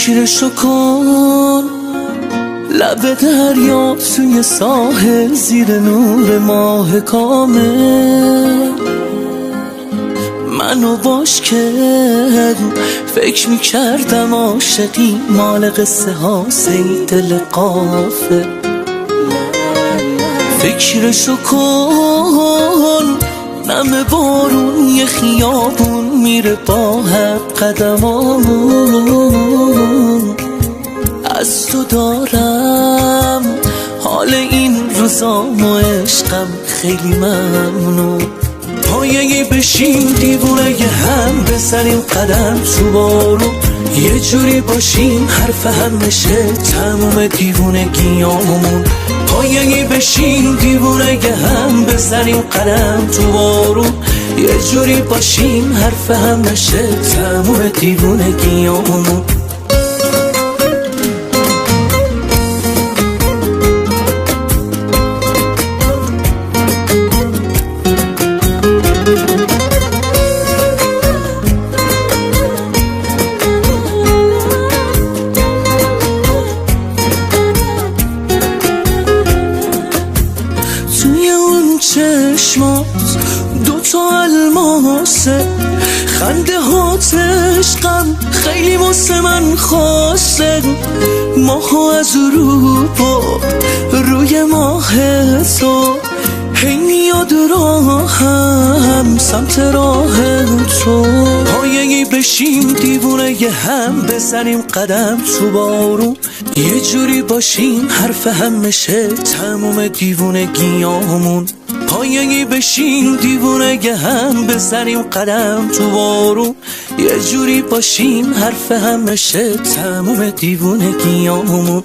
فکرشو کن، لب دریا توی ساحل زیر نور ماه کامل منو باش کرد. فکر میکردم عاشقی مال قصه ها سی دل قافل. فکرشو کن، نم بارون یه خیابون میره با حق قدمامون. از تو دارم حال این روزام و عشقم خیلی ممنون. پایه‌ای بشیم دیوونه یه هم بزنیم قدم تو بارون. یه جوری باشیم حرف هم نشه تموم دیوونگیامون. پایه‌ای بشیم دیوونه یه هم بزنیم قدم تو بارون. یه جوری باشیم حرف هم نشه تموم دیوونگیامون. چشمات دوتا الماسه، خنده هات عشقم خیلی واسه من خاصه. ماها از اروپا روی ماه تو هی میاد راهم سمت راه تو. پایه‌ای بشیم دیوونه یه هم بزنیم قدم تو بارون. یه جوری باشیم حرف هم نشه تموم دیوونگیامون. پایه‌ای بشیم دیوونه یه هم بزنیم قدم تو بارون. یه جوری باشیم حرف هم نشه تموم دیوونگیامون.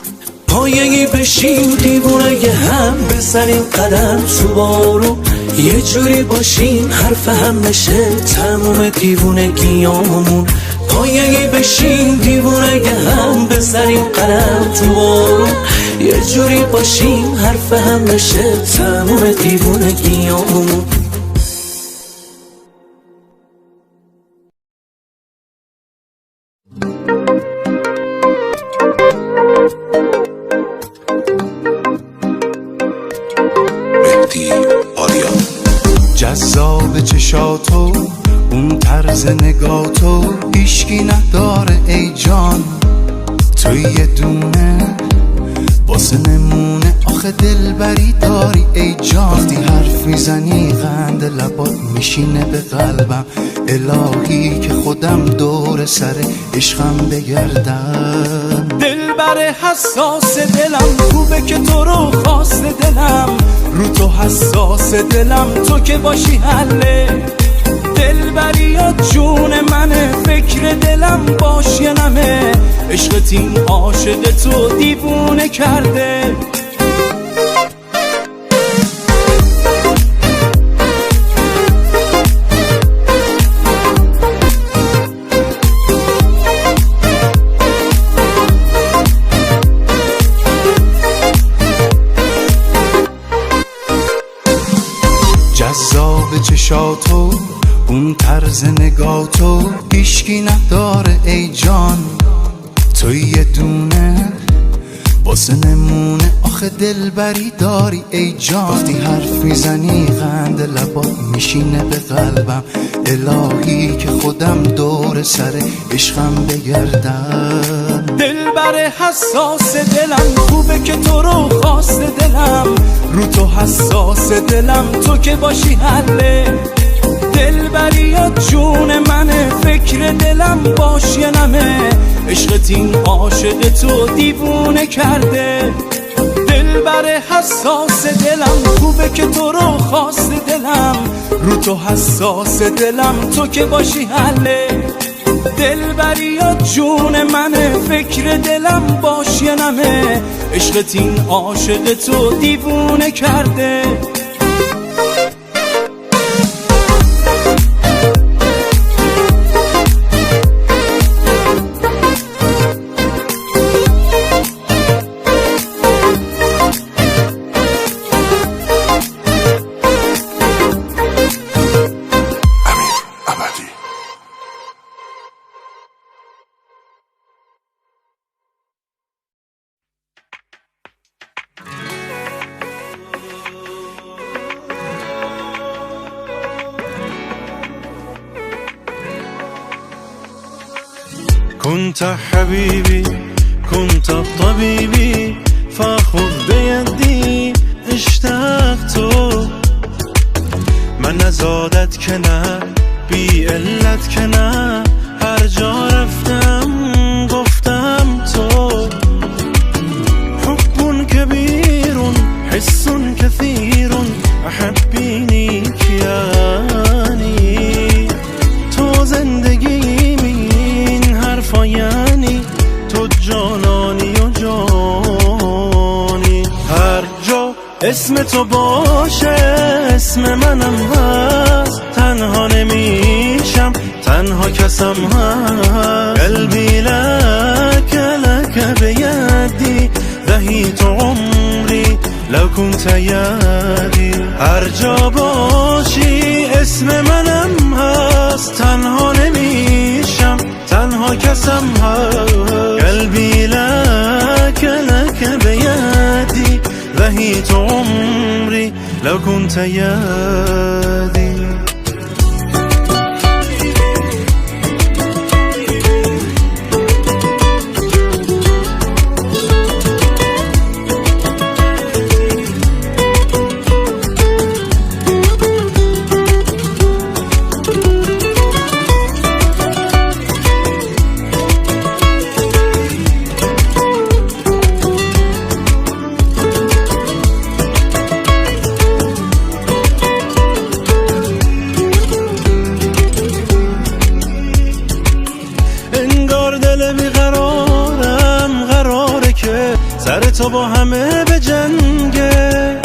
پایه‌ای بشیم دیوونه یه هم بزنیم قدم تو بارون. یه جوری باشیم حرف هم نشه تموم دیوونگیامون. پایه‌ای بشیم دیوونه یه هم بزنیم قدم تو بارون. یه جوری باشیم حرف هم نشه تموم دیوونگیامون. جذاب چشاتو اون طرز نگاتو هیشکی نداره ای جان. تو یه دونه واسه نمونه آخه دلبری داری ای جان. وقتی حرف میزنی قند لبات میشینه به قلبم. الهی که خودم دور سر عشقم بگردم. دلبر حساس دلم خوبه که تو رو خواست دلم. رو تو حساس دلم تو که باشی حله. دلبری یا جون منه فکر دلم باش یا نمه. عشقت این عاشق تو دیوونه کرده. جذاب چشاتو اون طرز نگاتو هیشکی نداره ای جان. تو یه دونه واسه نمونه آخه دلبری داری ای جان. وقتی حرف میزنی قند لبات میشینه به قلبم. الهی که خودم دور سر عشقم بگردم. دلبر حساس دلم خوبه که تو رو خواست دلم. رو تو حساس دلم تو که باشی حله. دلبری یا جون منه فکر دلم باش یا نمه. عشقت این عاشق تو دیوونه کرده. دلبر حساس دلم خوبه که تو رو خواست دلم. رو تو حساس دلم تو که باشی حله. دلبری یا جون منه فکر دلم باش یا نمه. عشقت این عاشق تو دیوونه کرده. كنت حبيبي كنت طبيبي فخذ بيدي اشتقت من نزادت که نه بی علت که نه هر جا رفتم گفتم تو حب كبير حس كثير احبینی کیانی تو زندگی این حرفا یعنی تو جانانی و جانی هر جا اسم تو باشه اسم منم هست تنها نمیشم تنها کسم هست قلبی لك لك بیدی دهیت عمری لو كنت یدی هر جا باشی اسم منم هست تنها نمیشم تنها کسم هست قلبی لك لك بیدی دهیت عمری لو كنت یدی سر تو با همه به جنگه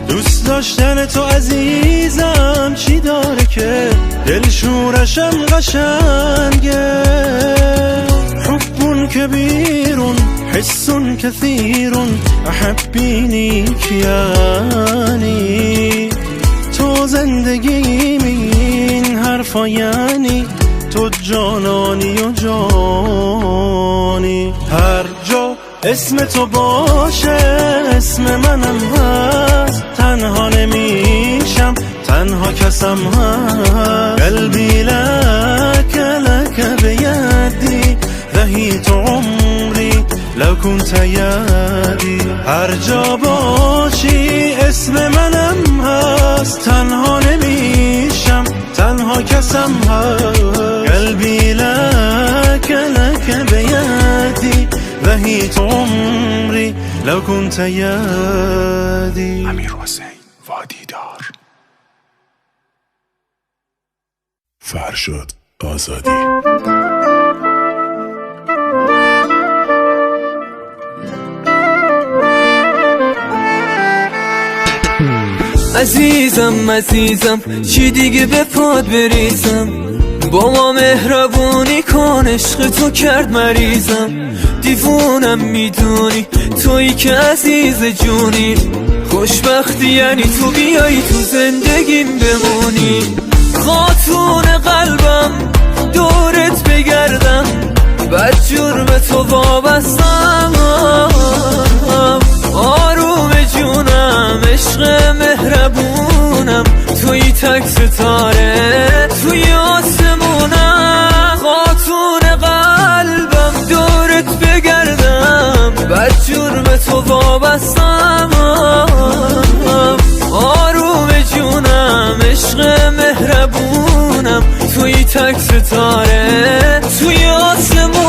دوست داشتن تو عزیزم چی داره که دل شورشم قشنگه حب كبير حس كثير احبینی کیانی تو زندگی این حرفا یعنی تو جانانی و جانی هر جا اسم تو باشه اسم منم هست تنها نمیشم تنها کسم هست قلبی لك لك بیدی دهیت عمری لو كنت یدی هر جا باشی اسم منم هست تنها نمیشم تنها کسم هست قلبی لك لك بیدی دهیت عمری لو كنت یدی امیرحسین وادیدار فرشاد آزادی عزیزم عزیزم چی دیگه به پاد بریزم با ما مهربونی کن عشق تو کرد مریضم دیوونم میدونی تویی که عزیز جونی خوشبختی یعنی تو بیایی تو زندگیم بمونی خاتون قلبم دورت بگردم بد جور به تو وابستم آروم جونم عشق مهربونم توی تک ستاره توی آسمونم خاتون قلبم دورت بگردم بد جور به تو وابستم آروم جونم عشق مهربونم توی تک ستاره توی آسمونم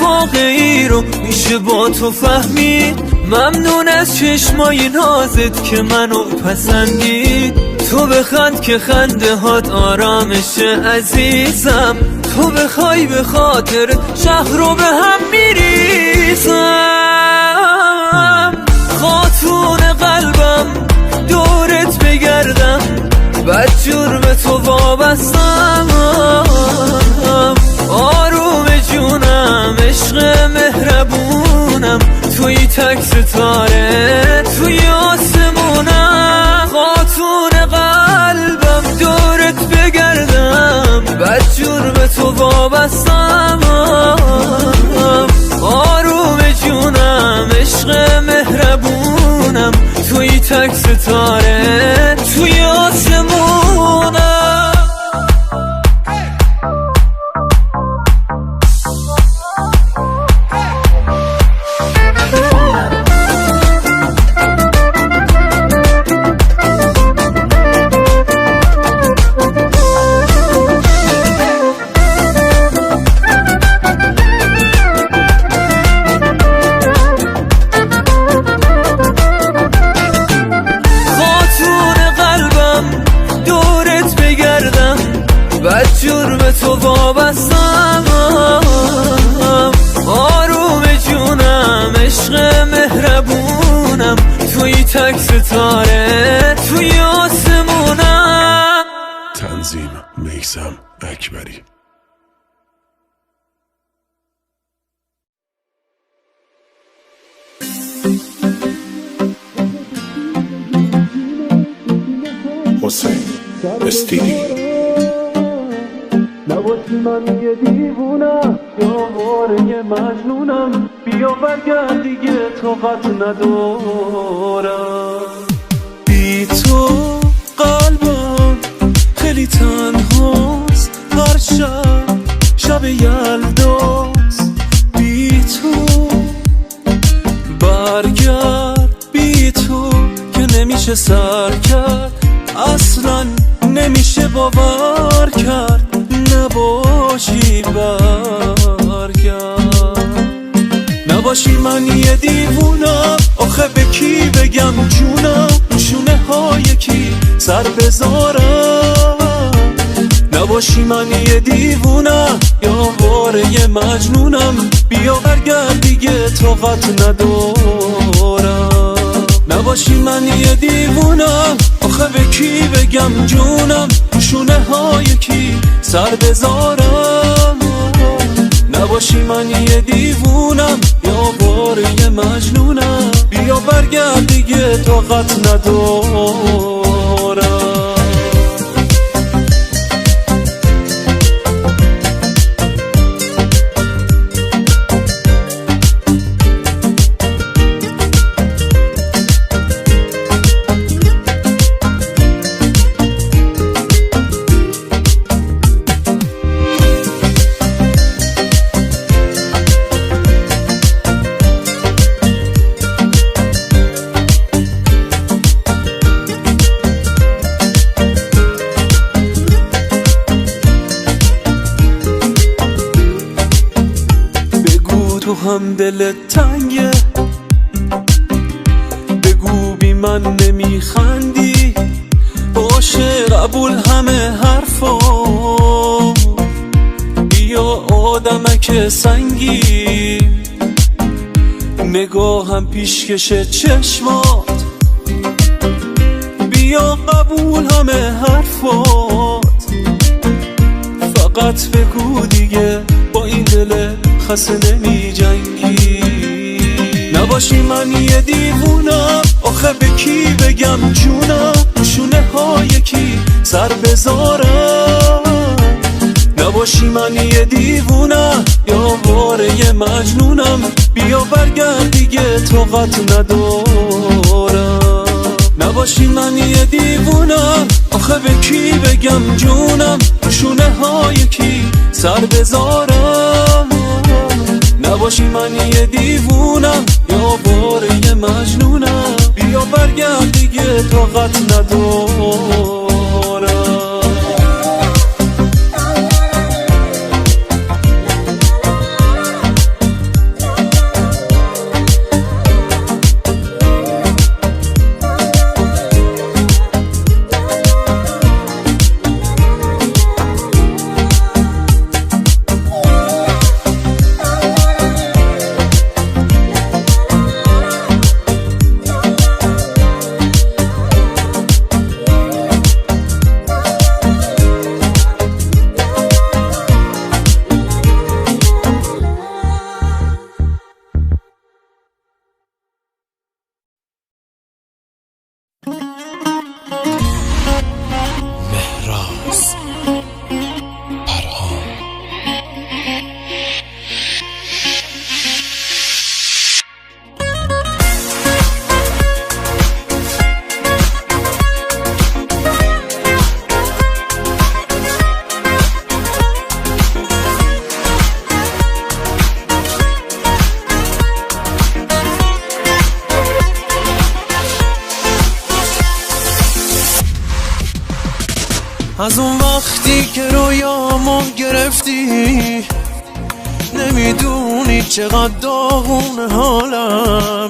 واقعی رو میشه با تو فهمید ممنون از چشمای نازت که منو پسندید تو بخند که خنده هات آرامشه عزیزم تو بخوای به خاطر شهر رو به هم میریزم خاتون قلبم دورت بگردم بد جور به تو وابستم آروم جونم عشق مهربونم توی تک ستاره توی آسمونم خاتون قلبم دورت تو وابستم، آروم جونم، عشق مهربونم، توی تک ستاره توی آسمونم. بدجور به تو وابستم، آروم جونم، عشق مهربونم، توی تک ستاره توی آسمونم. تنظیم میثم اکبری. حسین استیلی. نباشی من یه دیوونم یا واره مجنونم، بیا برگرد دیگه طاقت ندارم. بی تو قلبم خیلی تنهاست، هر شب یلداست. بی تو برگرد، بی تو که نمیشه سر کرد، اصلا نمیشه باور کرد. نباشی برگرد، نباشی من یه دیوونم، آخه به کی بگم جونم، شونه های کی سر بذارم. نباشی من یه دیوونم یا واره مجنونم، بیا برگرد دیگه طاقت ندارم. نباشی من یه دیوونم، آخه به کی بگم جونم، شونه های کی سر بذارم. نباشی من یه دیوونم یا واره مجنونم، بیا برگرد دیگه طاقت ندارم. تو هم دلت تنگه، بگو بی من نمیخندی، باشه قبول همه حرفا، بیا آدمک سنگی، نگاهم پیشکش چشمات، بیا قبول همه حرفات. فقط بگو دیگه با این دل خسته نمی جنگی. نباشی من یه دیوونم، آخه به کی بگم جونم، شونه های کی سر بذارم. نباشی من یه دیوونم یا واره مجنونم، بیا برگرد دیگه طاقت ندارم. نباشی من یه دیوونم، آخه به کی بگم جونم، شونه های کی سر بذارم. نباشی من یه دیوونم یا واره مجنونم، بیا برگرد دیگه طاقت ندارم. از اون وقتی که رویامو گرفتی نمیدونی چقدر داغونه حالم.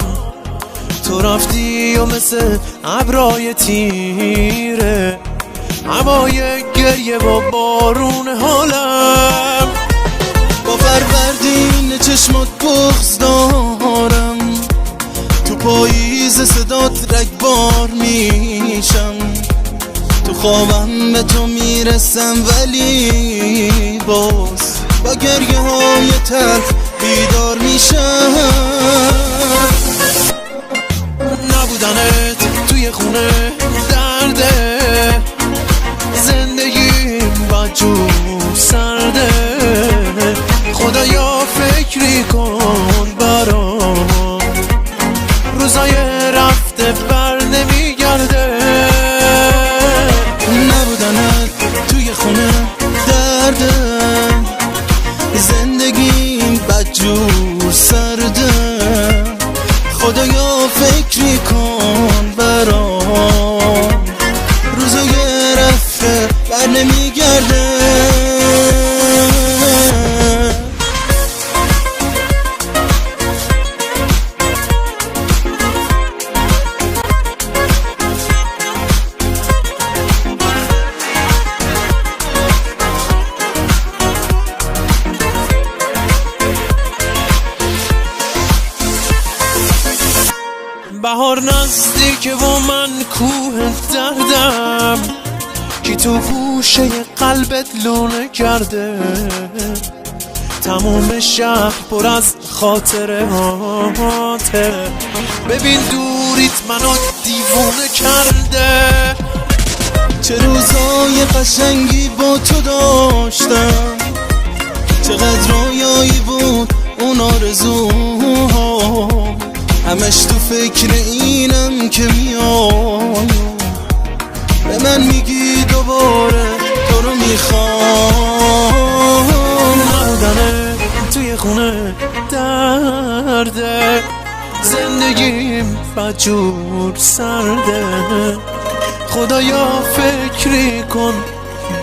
تو رفتی و مثل ابرای تیره هوای گریه و بارون حالم. با فروردین چشمات بغض دارم، تو پاییز صدات رگبار میشم، تو خوابم به تو میرسم ولی باز با گریه های تلخ بیدار میشم. نبودنت توی خونه درده، زندگیم بدجور سرده. خدایا فکری کن برام، روزای رفته بر نمیگرده. نبودنت توی خونه درده، زندگیم بدجور سرده. خدایا فکری کن برام، روزای رفته بر نمیگرده. بهار نزدیکه و من کوه دردم، کی تو گوشه قلبت لونه کرده. تموم شهر پر از خاطره هاته، ببین دوریت منو دیوونه کرده. چه روزای قشنگی با تو داشتم، چقدر رویایی بود اون آرزوها. همش تو فکر اینم که میام، به من میگی دوباره تو رو میخوام. نبودنه توی خونه درده، زندگیم بدجور سرده. خدایا فکری کن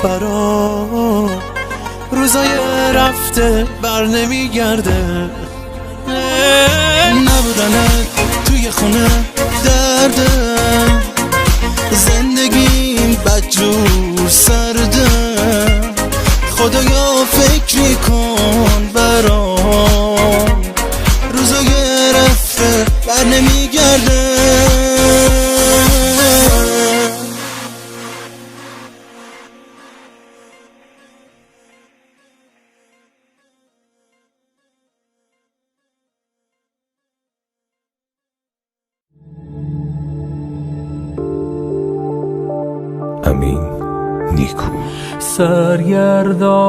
برام، روزای رفته بر نمیگرده. نبودنت توی خونه درده، زندگیم بدجور سرده. خدایا فکری کن برام، روزای رفته بر نمیگرده. امین نیکو. سرگردانم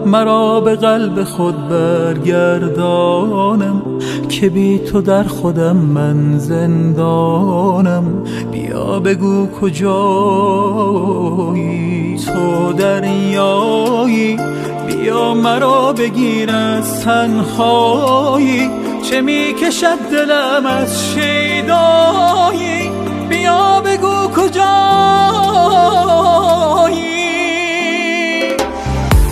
مرا به قلب خود برگردانم، که بی تو در خودم من زندانم. بیا بگو کجایی، تو دریایی، بیا مرا بگیر از تنهایی. چه می کشد دلم از شیدایی، بیا بگو کجایی.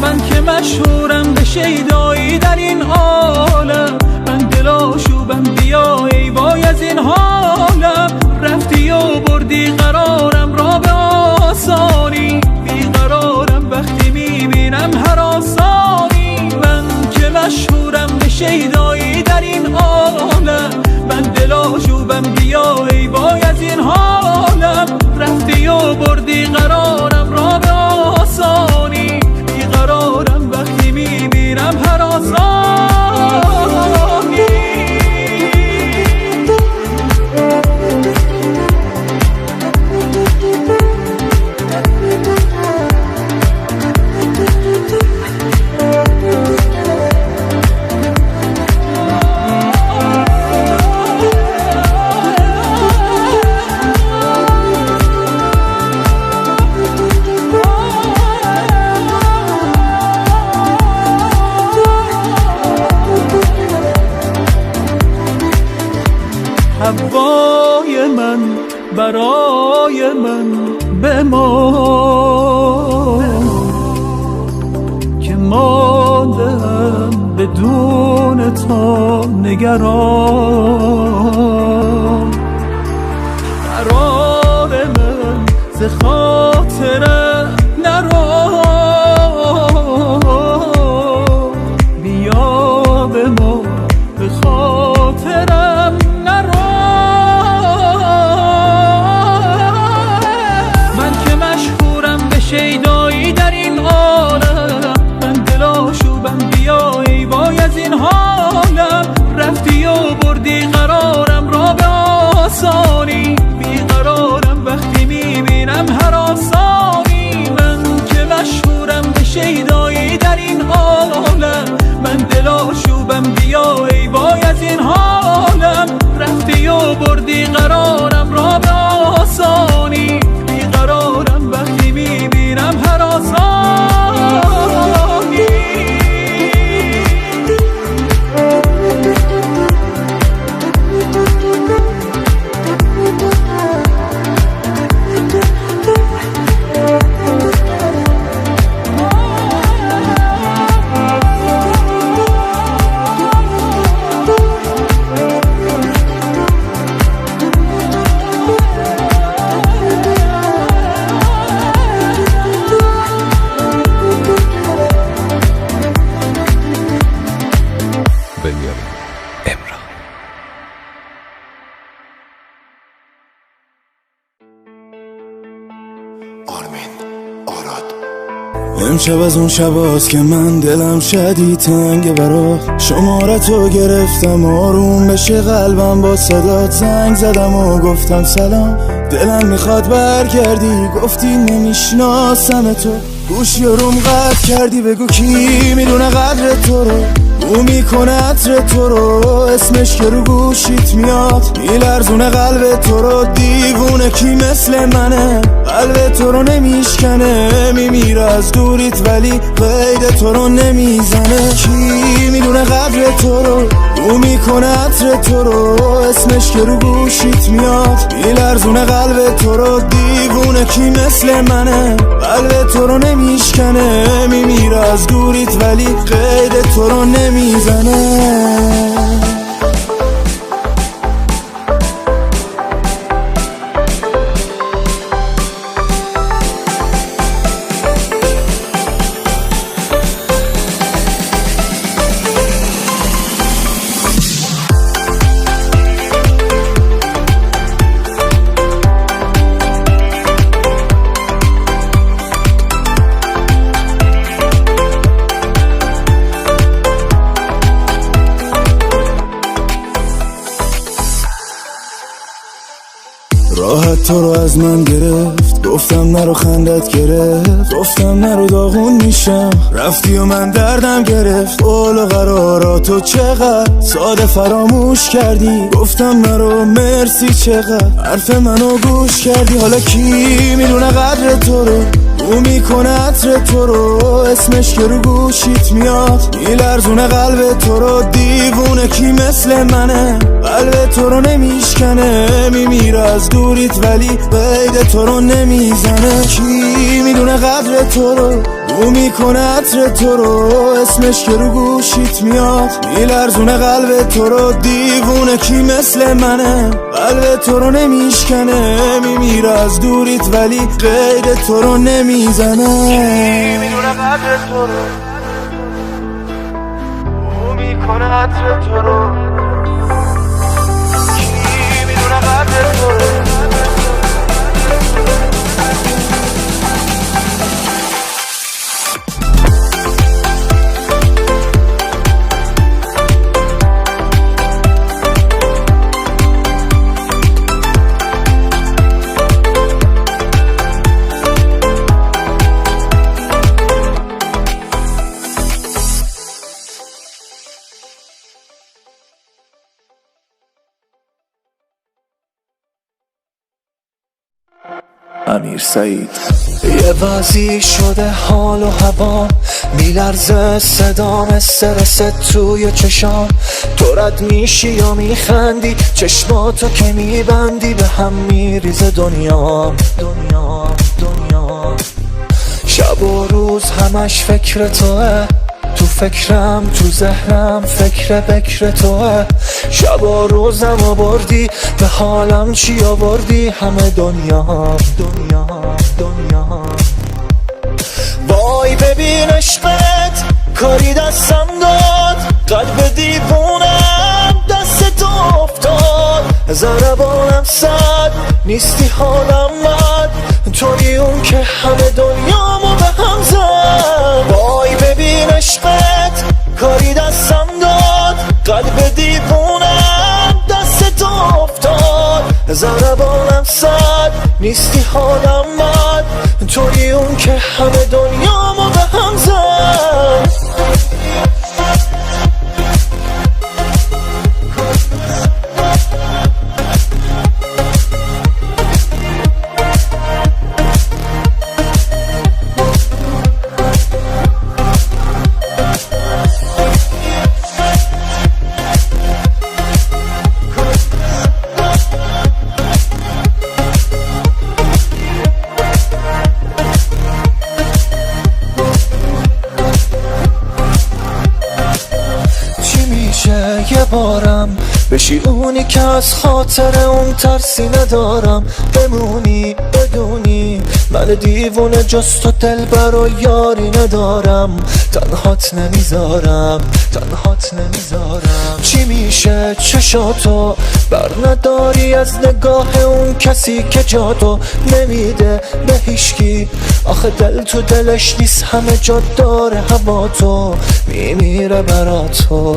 من که مشهورم به شیدایی در این عالم، من دلاشوبم بیا ای وای از این حالم. رفتی و بردی قرارم را به آسانی، بیقرارم وقتی میبینم هراسانی. من که مشهورم به شیدایی در این عالم، من دلاشوبم بیا ای وای از این حالم. رفتی و بردی قرارم را به آسانی، بیقرارم وقتی میبینم هراسانی. هوای من برای من بمان. بدون تو نگران. قرار من ز خاطره نرو، بیا به ما به خاطرم نرو. من که مشهورم به شیدایی در این عالم، من دلاشوبم بیا ای وای از این حالم. رفتی و بردی قرارم را به آسانی، بیقرارم وقتی میبینم هراسانی. من که مشهورم به شیدایی در این عالم، من دلاشوبم بیا ای وای از این حالم. رفتی و بردی قرارم را به آسانی، بیقرارم وقتی میبینم هراسانی. امشب از اون شباست که من دلم شدید تنگ برات. شمارتو گرفتم آروم بشه قلبم، با صدات زنگ زدم و گفتم سلام. دلم میخواد برگردی، گفتی نمیشناسم تو. گوشی روم قطع کردی، بگو کی میدونه قدر تو رو. او میکنه عطر تو رو، اسمش که رو گوشیت میاد میلرزونه قلب تو رو. دیوونه کی مثل منه، قلب تو رو نمیشکنه. میمیره از دوریت ولی قید تو رو نمیزنه. کی میدونه قدر تو رو، او میکنه عطر تو رو، اسمش که رو گوشیت میاد میلرزونه قلب تو رو. دیوونه کی مثل منه، قلب تو رو نمیشکنه. میمیره از دوریت ولی قید تو رو نمیزنه. راحت تو رو از من گرفت، گفتم نرو خندت گرفت، گفتم نرو داغون میشم. رفتی و من دردم گرفت، قول و قراراتو چقدر ساده فراموش کردی. گفتم نرو مرسی چقدر حرف منو گوش کردی. حالا کی میدونه قدر تو رو، او میکنه عطر تو رو، اسمش که رو گوشیت میاد میلرزونه قلب تو رو. دیوونه کی مثل منه، قلب تو رو نمیشکنه. میمیره از دوریت ولی قید تو رو نمیزنه. کی میدونه قدر تو رو، او میکنه عطر تو رو، اسمش که رو گوشیت میاد میلرزونه قلب تو رو. دیوونه کی مثل منه، قلب تو رو نمیشکنه. میمیره از دوریت ولی قید تو رو نمیزنه. کی میدونه قدر تو رو، او میکنه عطر تو رو. کی میدونه قدر تو رو. امیر سعید. یه وضعی شده حال و هوا، میلرزه صدام، استرس توی چشام. تو رد میشی یا میخندی، چشماتو که میبندی به هم میریزه دنیا. شب و روز همش فکر توه، تو فکرم تو ذهنم فکر توه شبا روزم آوردی به حالم چی آوردی همه دنیا وای ببین عشقت کاری دستم داد قلب دیوونم دست تو افتاد ضربانم صد نیستی حالم بد توی اون که همه دنیامو به هم زد وای ببین عشقت کاری دستم داد قلب دیوونم دست تو افتاد ضربانم صد نیستی حالم بد توی اون که همه دنیامو به هم زد یه بارم بشی اونی که از خاطر اون ترسی ندارم بمونی بدونی من دیوونه جز تو دلبر و یاری ندارم تنهات نمیذارم چی میشه چشاتو بر نداری از نگاه اون کسی که جاتو نمیده به هیشکی آخه دل تو دلش نیست همه جا داره هوا تو میمیره براتو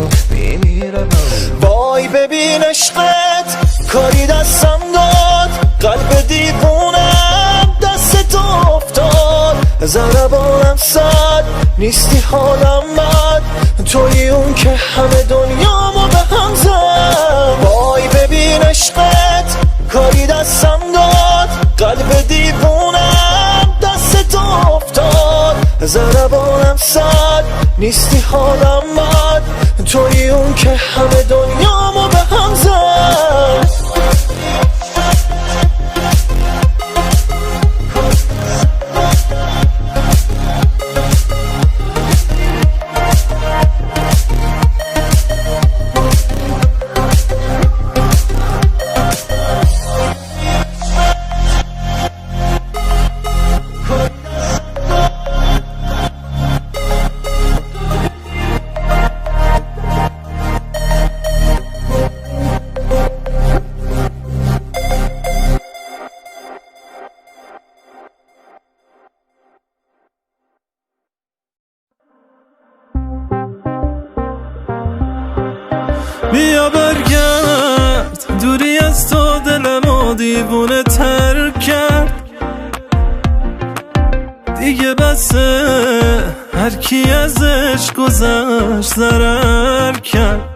وای ببین عشقت کاری دستم داد قلب دیوونم دست تو افتاد ضربانم صد نیستی حالم بد توی اون که همه دنیامو به هم زد وای ببین عشقت کاری دستم داد قلب دیوونم دست تو افتاد ضربانم صد نیستی حالم بد توی اون که همه دنیامو به هم زد بیا برگرد دوری از تو دلمو دیوونه تر کرد دیگه بسه هر کی ازش گذشت ضرر کرد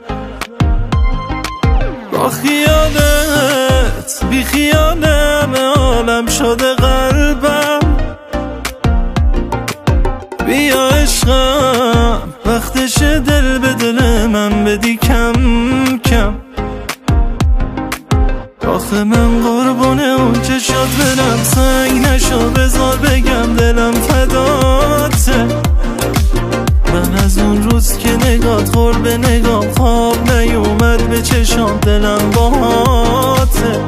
با خیالت بی خیالم عالم شده قلبم بیا عشقم وقتش دل به دل من بدی کم کم آخه من قربونه اون که شد دلم سنگ نشو بذار بگم دلم فداته من از اون روز که نگات خورد به نگام خواب نیومد به چشام دلم باهاته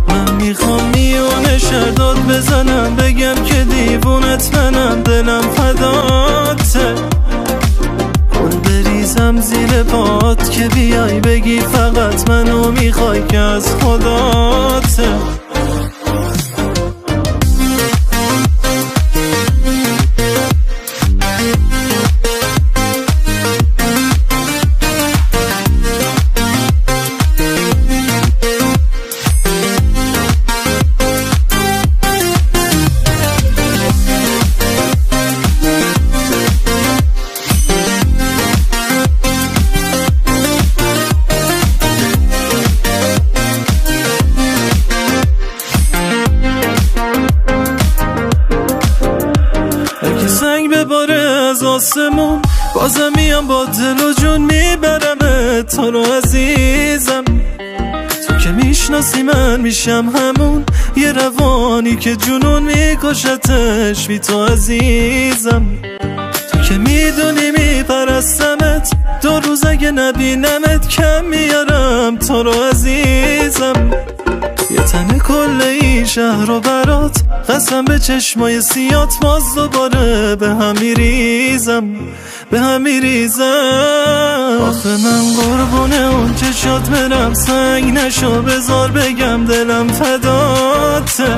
من میخوام میونه شرداد بزنم بگم که دیوونت منم دلم فداته گل بریزم زیر پات که بیای بگی فقط منو میخوای که از خداته آسمون بازم میام با دل و جون میبرم تو رو عزیزم تو که میشناسی من میشم همون یه روانی که جنون میکشتش بی تو عزیزم تو که میدونی میپرستمت، 2 روز اگه نبینمت کم میارم تو رو عزیزم. یه تنه کل این شهر و برات، قسم به چشمای سیات باز دوباره به هم میریزم، به هم میریزم. آخه من قربونه اون چشات برم، سنگ نشو بذار بگم دلم فداته.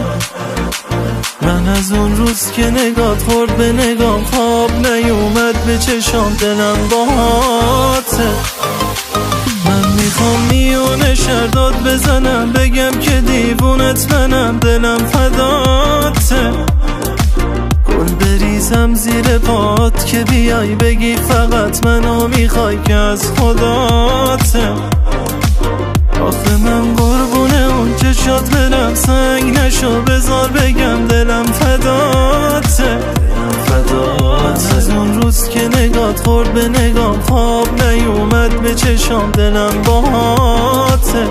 من از اون روز که نگات خورد به نگام، خواب نیومد به چشام، دلم باهاته. من میخوام میونه شرداد بزنم، بگم که دیوونت منم، دلم فداته. گل بریزم زیر پات که بیای بگی فقط منو میخوای که از خداته. آخه من قربونه اون چشات برم، سنگ نشو بذار بگم دلم فداته. من از اون روز که نگات خورد به نگام، خواب نیومد به چشام، دلم باهاته.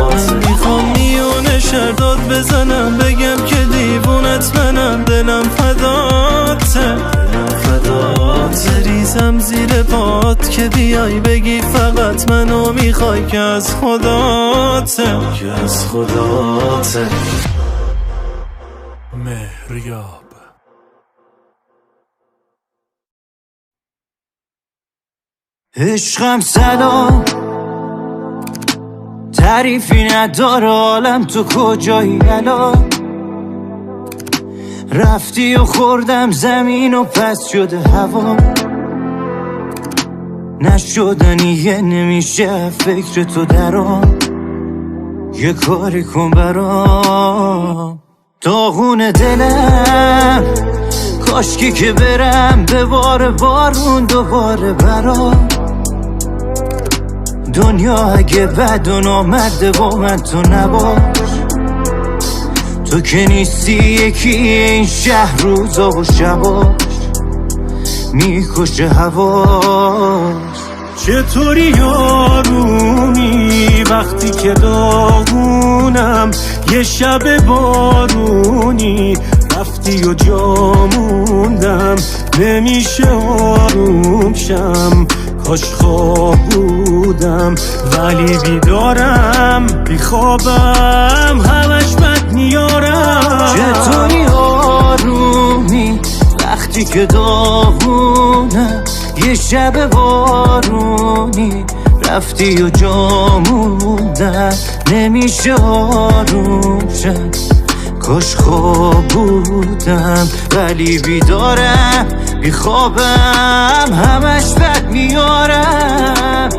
من میخوام میونه شرداد بزنم، بگم که دیوونت منم، دلم فداته. بریزم زیر پات که بیای بگی فقط منو میخوای که از خداته، که از خداته. مهریاب. عشقم سلام، تعریفی نداره عالم، تو کجایی الان؟ رفتی و خوردم زمین و پس شده هوا، نشدنیه نمیشه فکر تو درام. یه کاری کن برام، داغون دلم، کاشکی که برم به بار بارون دوباره برام. دنیا اگه بد و نامرده با من تو نباش، تو که نیستی یکی این شهر روزا و شباش، میکشه هواش. چطوری یارونی وقتی که داغونم، یه شب بارونی رفتی و جا موندم، نمیشه آروم شم، کاش خواب بودم ولی بیدارم، بیخوابم همش بد میارم. چطوری آرومی وقتی که داغونم، یه شب بارونی رفتی و جا موندم، نمیشه آروم شم، کاش خواب بودم ولی بیدارم، بیخوابم همش بد میارم.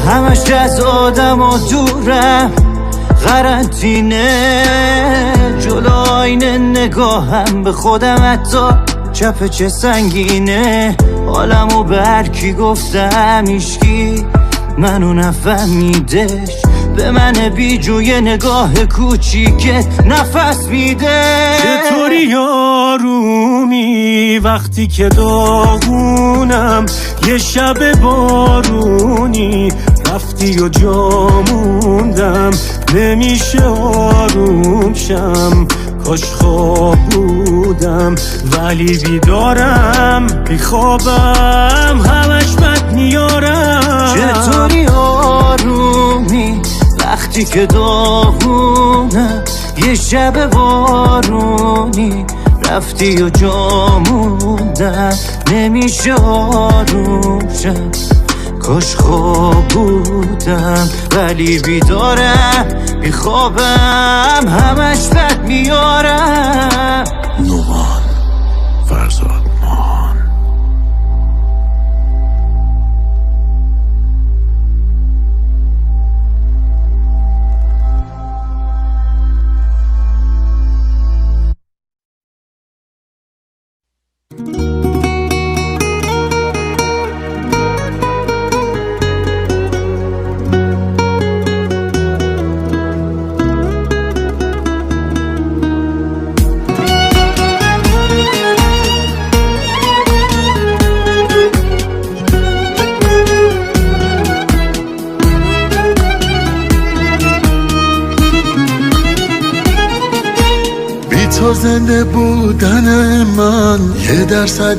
همش از آدم و دورم، قرنطینه جلو آینه، نگاهم به خودم حتی چپ چه سنگینه. حالمو برکی گفتم ایشکی منو نفهمیدش، به من بیجوی نگاه کوچیکت نفس میده. چطوری یارومی وقتی که داغونم، یه شب بارونی رفتی و جا موندم، نمیشه آروم شم، کاش خواب بودم ولی بیدارم، بیخوابم همش بد میارم. چطوری آرومی وقتی که داغونم، یه شب بارونی رفتی و جا موندم، نمیشه آروم شم، کاش خواب بودم ولی بیدارم، بیخوابم همش بد میارم. نومان فرزاد مان. تو زنده بودن من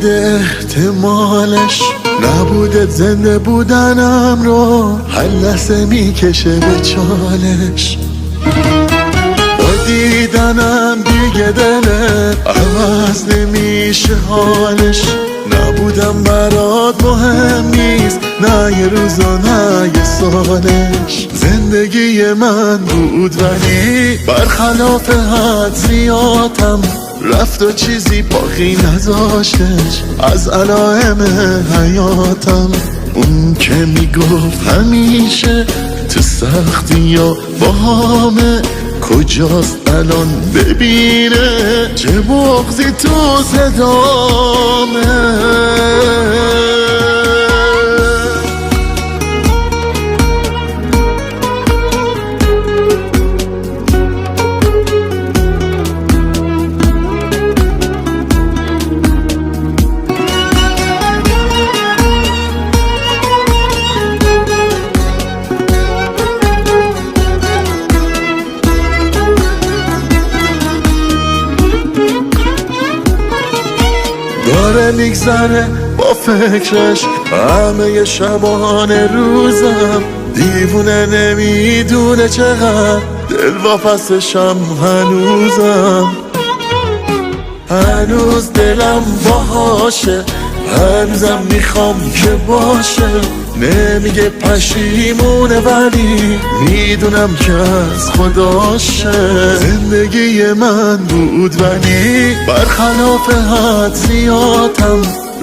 1% احتمالش نبودت زنده بودنم رو هر لحظه میکشه به چالش با دیدنم دیگه دلت عوض نمیشه حالش نبودم برات مهم نیست نه یه روزا نه یه سالش زندگی من بود ولی برخلاف حد زیادم رفت و چیزی باقی نذاشتش از علائم حیاتم اون که میگفت همیشه تو سختی یا با همه کجاست الان ببینه چه بغضی تو صدامه داره میگذره با فکرش همه شبانه روزم دیوونه نمیدونه چقدر دل واپسشم هنوزم هنوز دلم باهاشه هنوزم میخوام که باشه نمیگه پشیمونه ولی میدونم که از خداشه زندگی من بود ولی برخلاف حد زیادم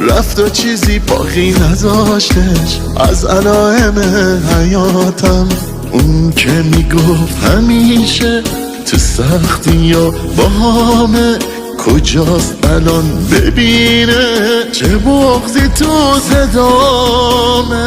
رفت و چیزی باقی نذاشتش از علائم حیاتم اون که میگفت همیشه تو سختی یا با همه کجاست الان ببینه چه بغضی تو صدامه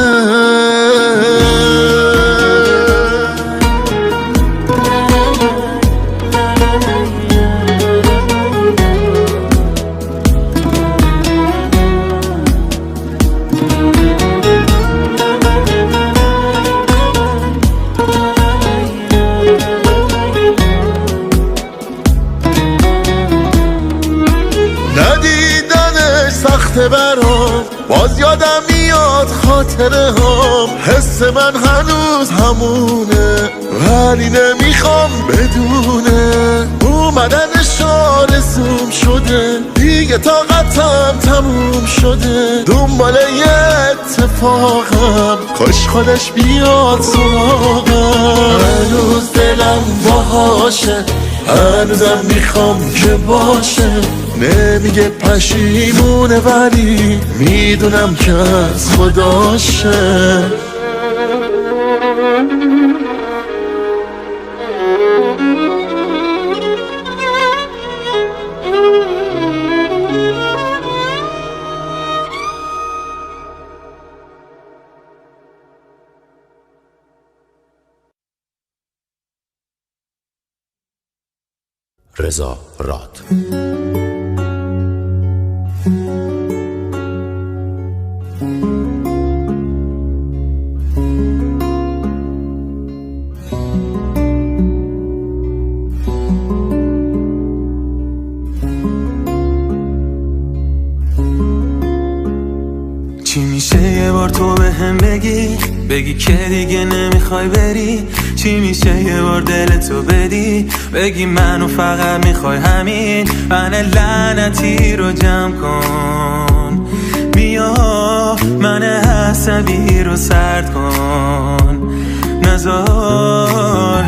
سخته برام باز یادم میاد خاطره هم حس من هنوز همونه ولی نمیخوام بدونه اومدنش آرزوم شده دیگه طاقتم تموم شده دنبال یه اتفاقم کاش خودش بیاد سراغم هنوز دلم باهاشه هنوزم میخوام که باشه نمیگه پشیمونه ولی میدونم که از خداشه رضا راد چی میشه یه بار تو به هم بگی که دیگه نمیخوای بری چی میشه یه بار دلتو بدی بگی منو فقط میخوای همین من لعنتی رو جمع کن بیا من عصبی رو سرد کن نذار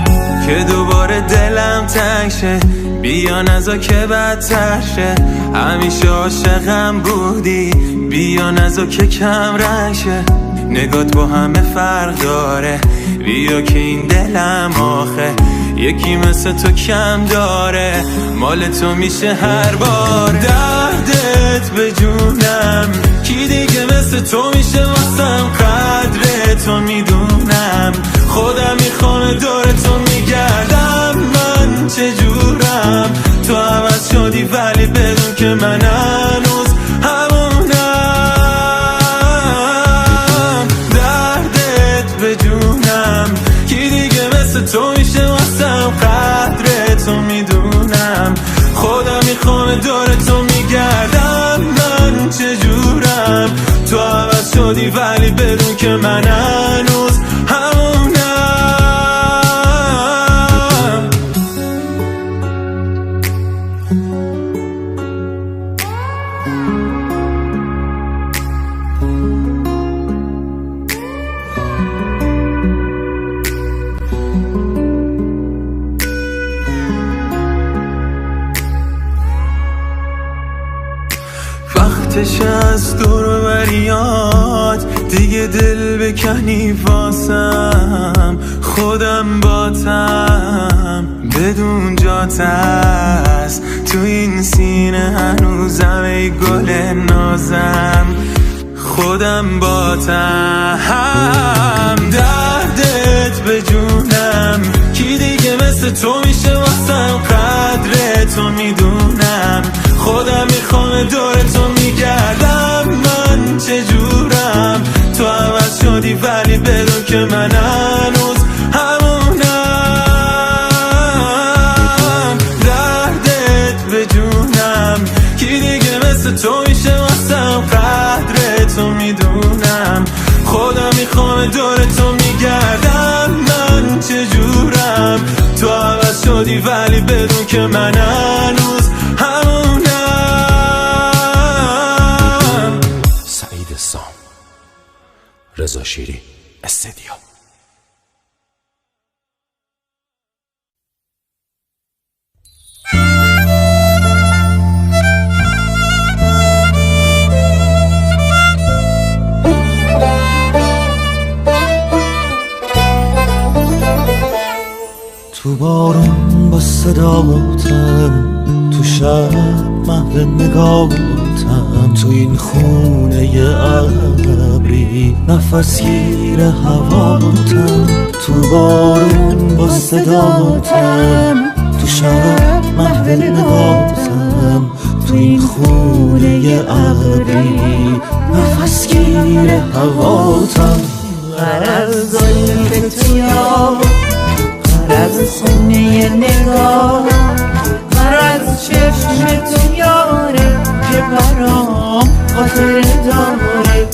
که دوباره دلم تنگ شه بیا نذار که بدتر شه همیشه عاشقم بودی بیا نذار که کم رنگ شه نگات با همه فرق داره بیا که این دلم آخه یکی مثل تو کم داره مال تو میشه هر بار دردت به جونم کی دیگه مثل تو میشه واسم قدر تو میدونم خودم میخوام دور تو میگردم من چجورم تو عوض شدی ولی بدون که من هنوز همونم دردت به جونم کی دیگه مثل تو میشه واسم قدر تو میدونم خودم شدی ولی بدون که من هنوز همونم. وقتش از دور بریاد دیگه دل بکنی واسم، خودم باتم بدون جات است تو این سینه هنوزم ای گل نازم، خودم باتم. دردت به جونم کی دیگه مثل تو میشه واسم، قدر تو میدونم، خودم میخوام دور تو میگردم. من چجورم تو عوض شدی ولی بدون که من هنوز همونم. دردت به جونم کی دیگه مثل تو میشه واسم، قدر تو میدونم، خودم میخوام دور تو میگردم. من چجورم تو عوض شدی ولی بدون که من هنوز همونم. سعید سام، رضا شیری، استدیو. تو بارون با صداتم، تو شب محو نگاهتم، تو این خونه ابری نفس گیر هواتم. تو بارون با صداتم، تو شب محو نگاهتم، تو این خونه ابری نفس گیر هواتم. غرض زلف تو یار، غرض سونه نگاه، غرض چشم تو یاره که برام خاطر داره.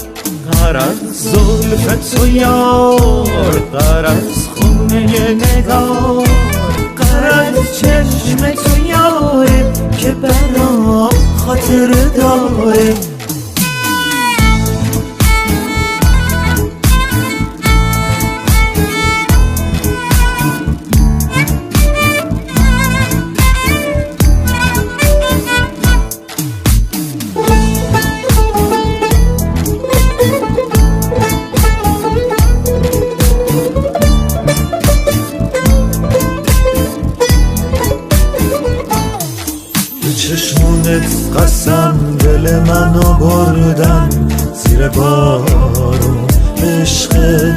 غرض زلف تو یار، غرض خونه نگاه، غرض چشم تو یاره که برام خاطر داره. چشمونت قسم دل منو بردن زیر بارون، عشق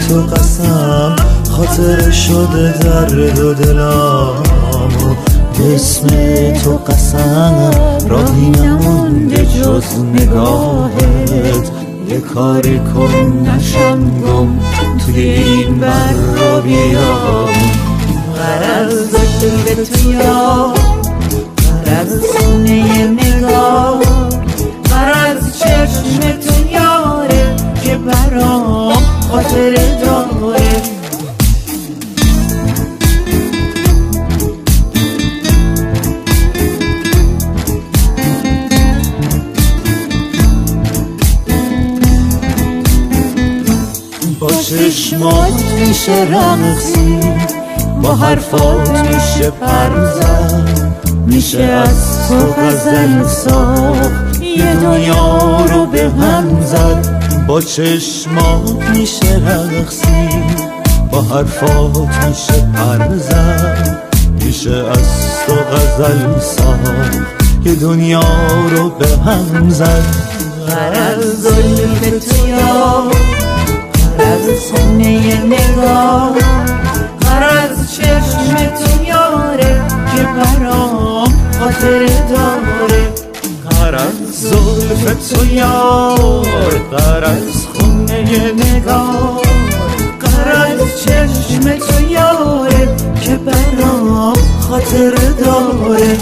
تو قسم خاطر شده درد و دلامو، اسم تو قسم راهی نمونده جز نگاهت. یه کاری کن نشم گم توی این بر رو بیام. غرض زلف تو یار، غرض سونه نگاه، غرض چشم تو یاره که برام خاطر داره. با چشمات میشه رقصی، با حرفات میشه پرزن، میشه از تو غزل ساخت یه دنیا رو به هم زد. با چشمات میشه رقصی، با حرفات میشه پرزن، میشه از تو غزل ساخت یه دنیا رو به هم زد. غرض زلف تو یار، غرض سونه نگاه، غرض چشم تو یاره که برام خاطر داره. غرض زلف تو یار، غرض خونه نگاه، غرض چشم تو یاره که برام خاطر داره.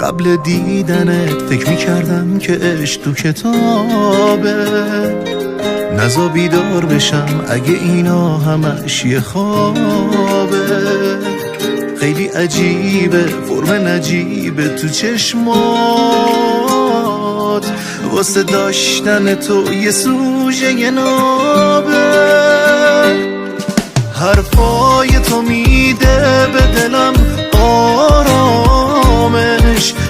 قبل دیدنت فکر میکردم که عشق تو کتابه، نزا بیدار بشم اگه اینا همش یه خوابه. خیلی عجیبه فرم نجیبه تو چشمات، واسه داشتن تو یه سوژه یه نابه. حرفای تو میده به دلم آرامش،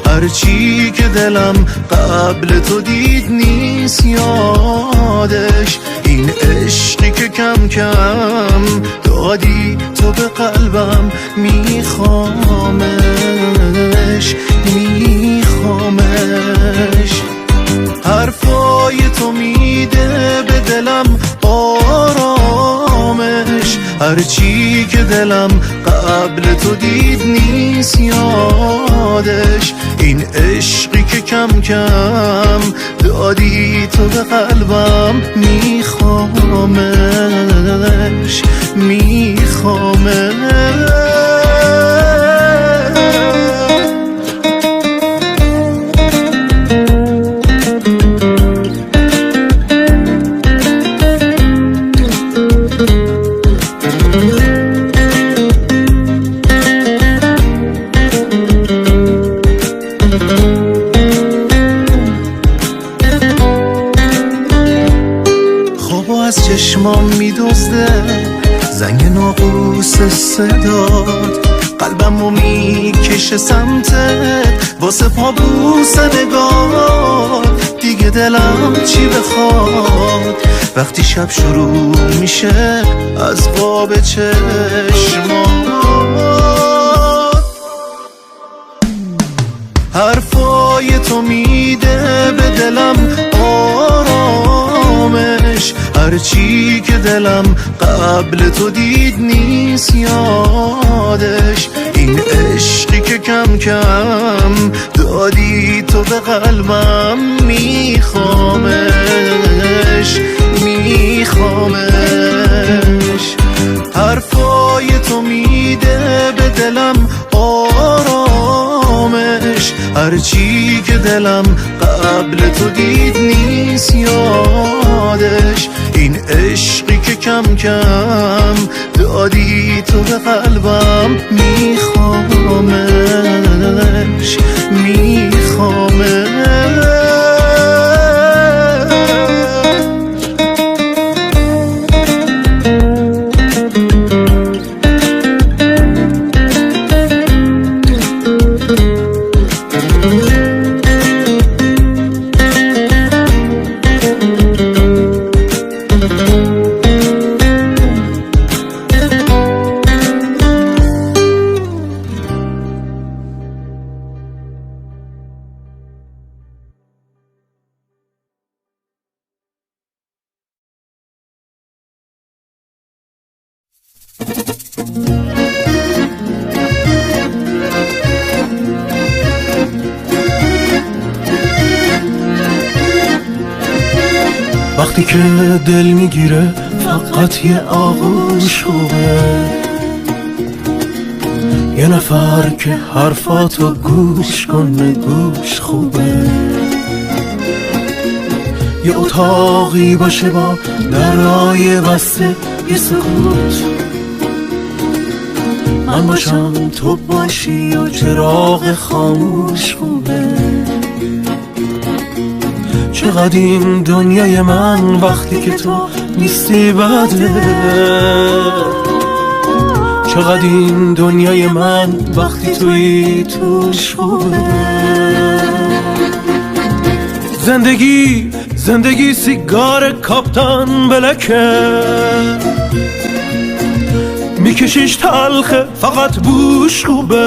هرچی که دلم قبل تو دید نیست یادش. این عشقی که کم کم دادی تو به قلبم، میخوامش میخوامش. حرفای تو میده به دلم آرامش، هرچی که دلم قبل تو دید نیست یادش. این عشقی که کم کم دادی تو به قلبم، میخوامش میخوامش. چشمام میدزده زنگ ناقوس صدات، قلبمو میکشه سمتت واسه پابوس نگات. دیگه دلم چی بخواد وقتی شب شروع میشه از خواب چشمات. حرفای تو میده به دلم آرامش، هرچی که دلم قبل تو دید نیست یادش. این عشقی که کم کم دادی تو به قلبم، میخوامش میخوامش. حرفای تو میده به دلم آرامش، هرچی که دلم قبل تو دید نیست یادش. این عشقی که کم کم دادی تو به قلبم، میخوامش میخوامش. وقتی که دل میگیره فقط یه آغوش خوبه، یه نفر که حرفاتو گوش کنه گوش خوبه. یه اتاقی باشه با درای بسته، یه سکوت، من باشم تو باشی و چراغ خاموش خوبه. چقدر این دنیای من وقتی که تو نیستی بده، چقدر این دنیای من وقتی توی توش خوبه. زندگی سیگار کاپتان بلکه، میکشیش تلخه فقط بوش خوبه.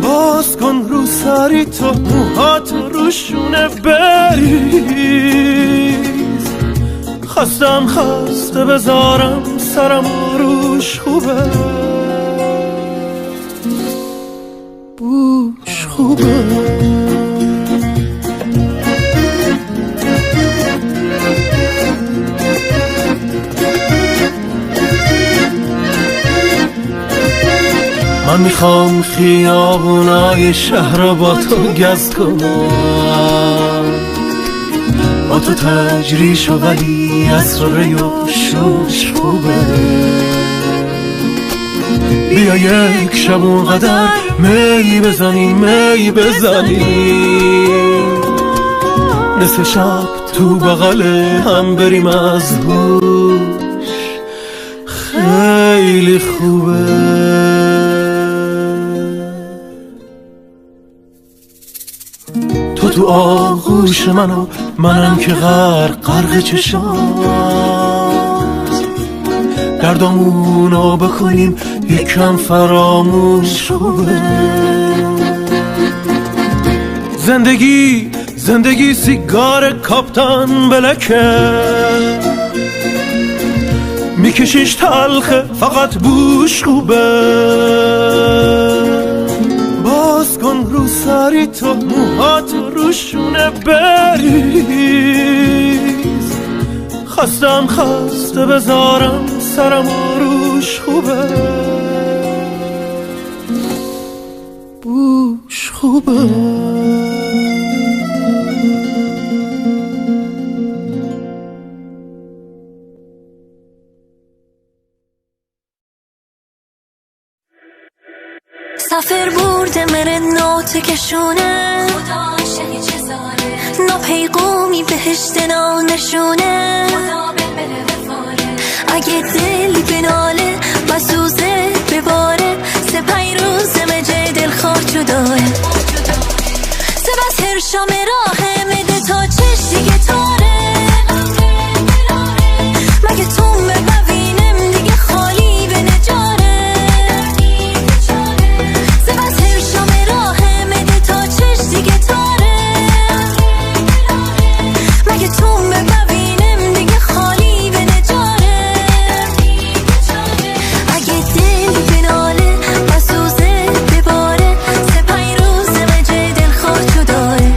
باز کن رو سری تو موهات روشونه بریز، خستم خسته بذارم سرم روش خوبه. بوش خوبه. من میخوام خیابونای شهر رو با تو گز کنم، با تو تجریش و ولی اسراره و شوش خوبه. بیا یک شب اونقدر می بزنیم نصف شب تو بغل هم بریم از هوش، خیلی خوبه. تو آغوش منو منم که غرق چشات، دردامونو بکنیم یکم فراموش خوبه. زندگی سیگار کاپتان بلکه، میکشیش تلخه فقط بوش خوبه. باز کن رو سری تو موهاتو روشونه بریز، خسته بذارم سرم روش خوبه، بوش خوبه. سفر برده مره نوت کشونه، خدا عاشقی چه زاره، ناپیغومی بهشت نشونه، خدا بلبل وفاره. اگه دل بناله و سوزه بباره، سپای روز مجه دل خواه جداه، سبز هرشام راه مده تا چش دیگه تاره. مگه تو ببینم دیگه خالی به نجاره، دیگه تاره. مگه تو ببینم دیگه خالی به نجاره. اگه دل بناله و سوزه بباره، سپای روز مجه دل خواه جداره.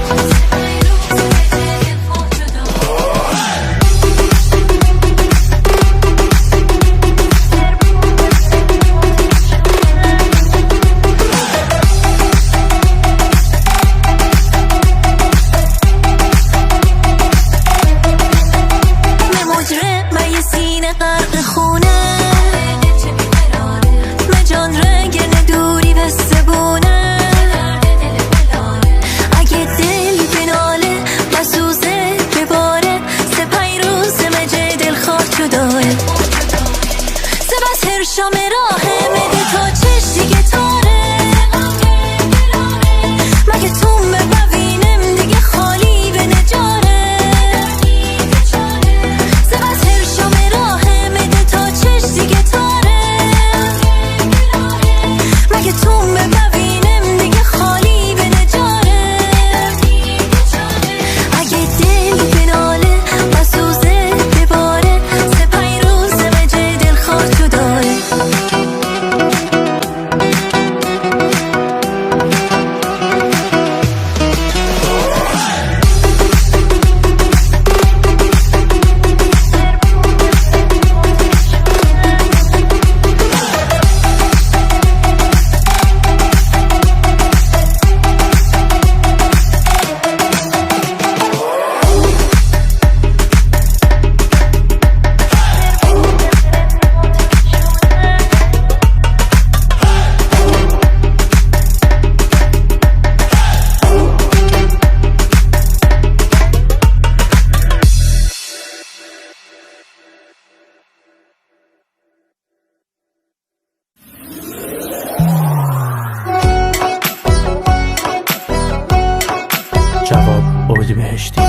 اردیبهشتی.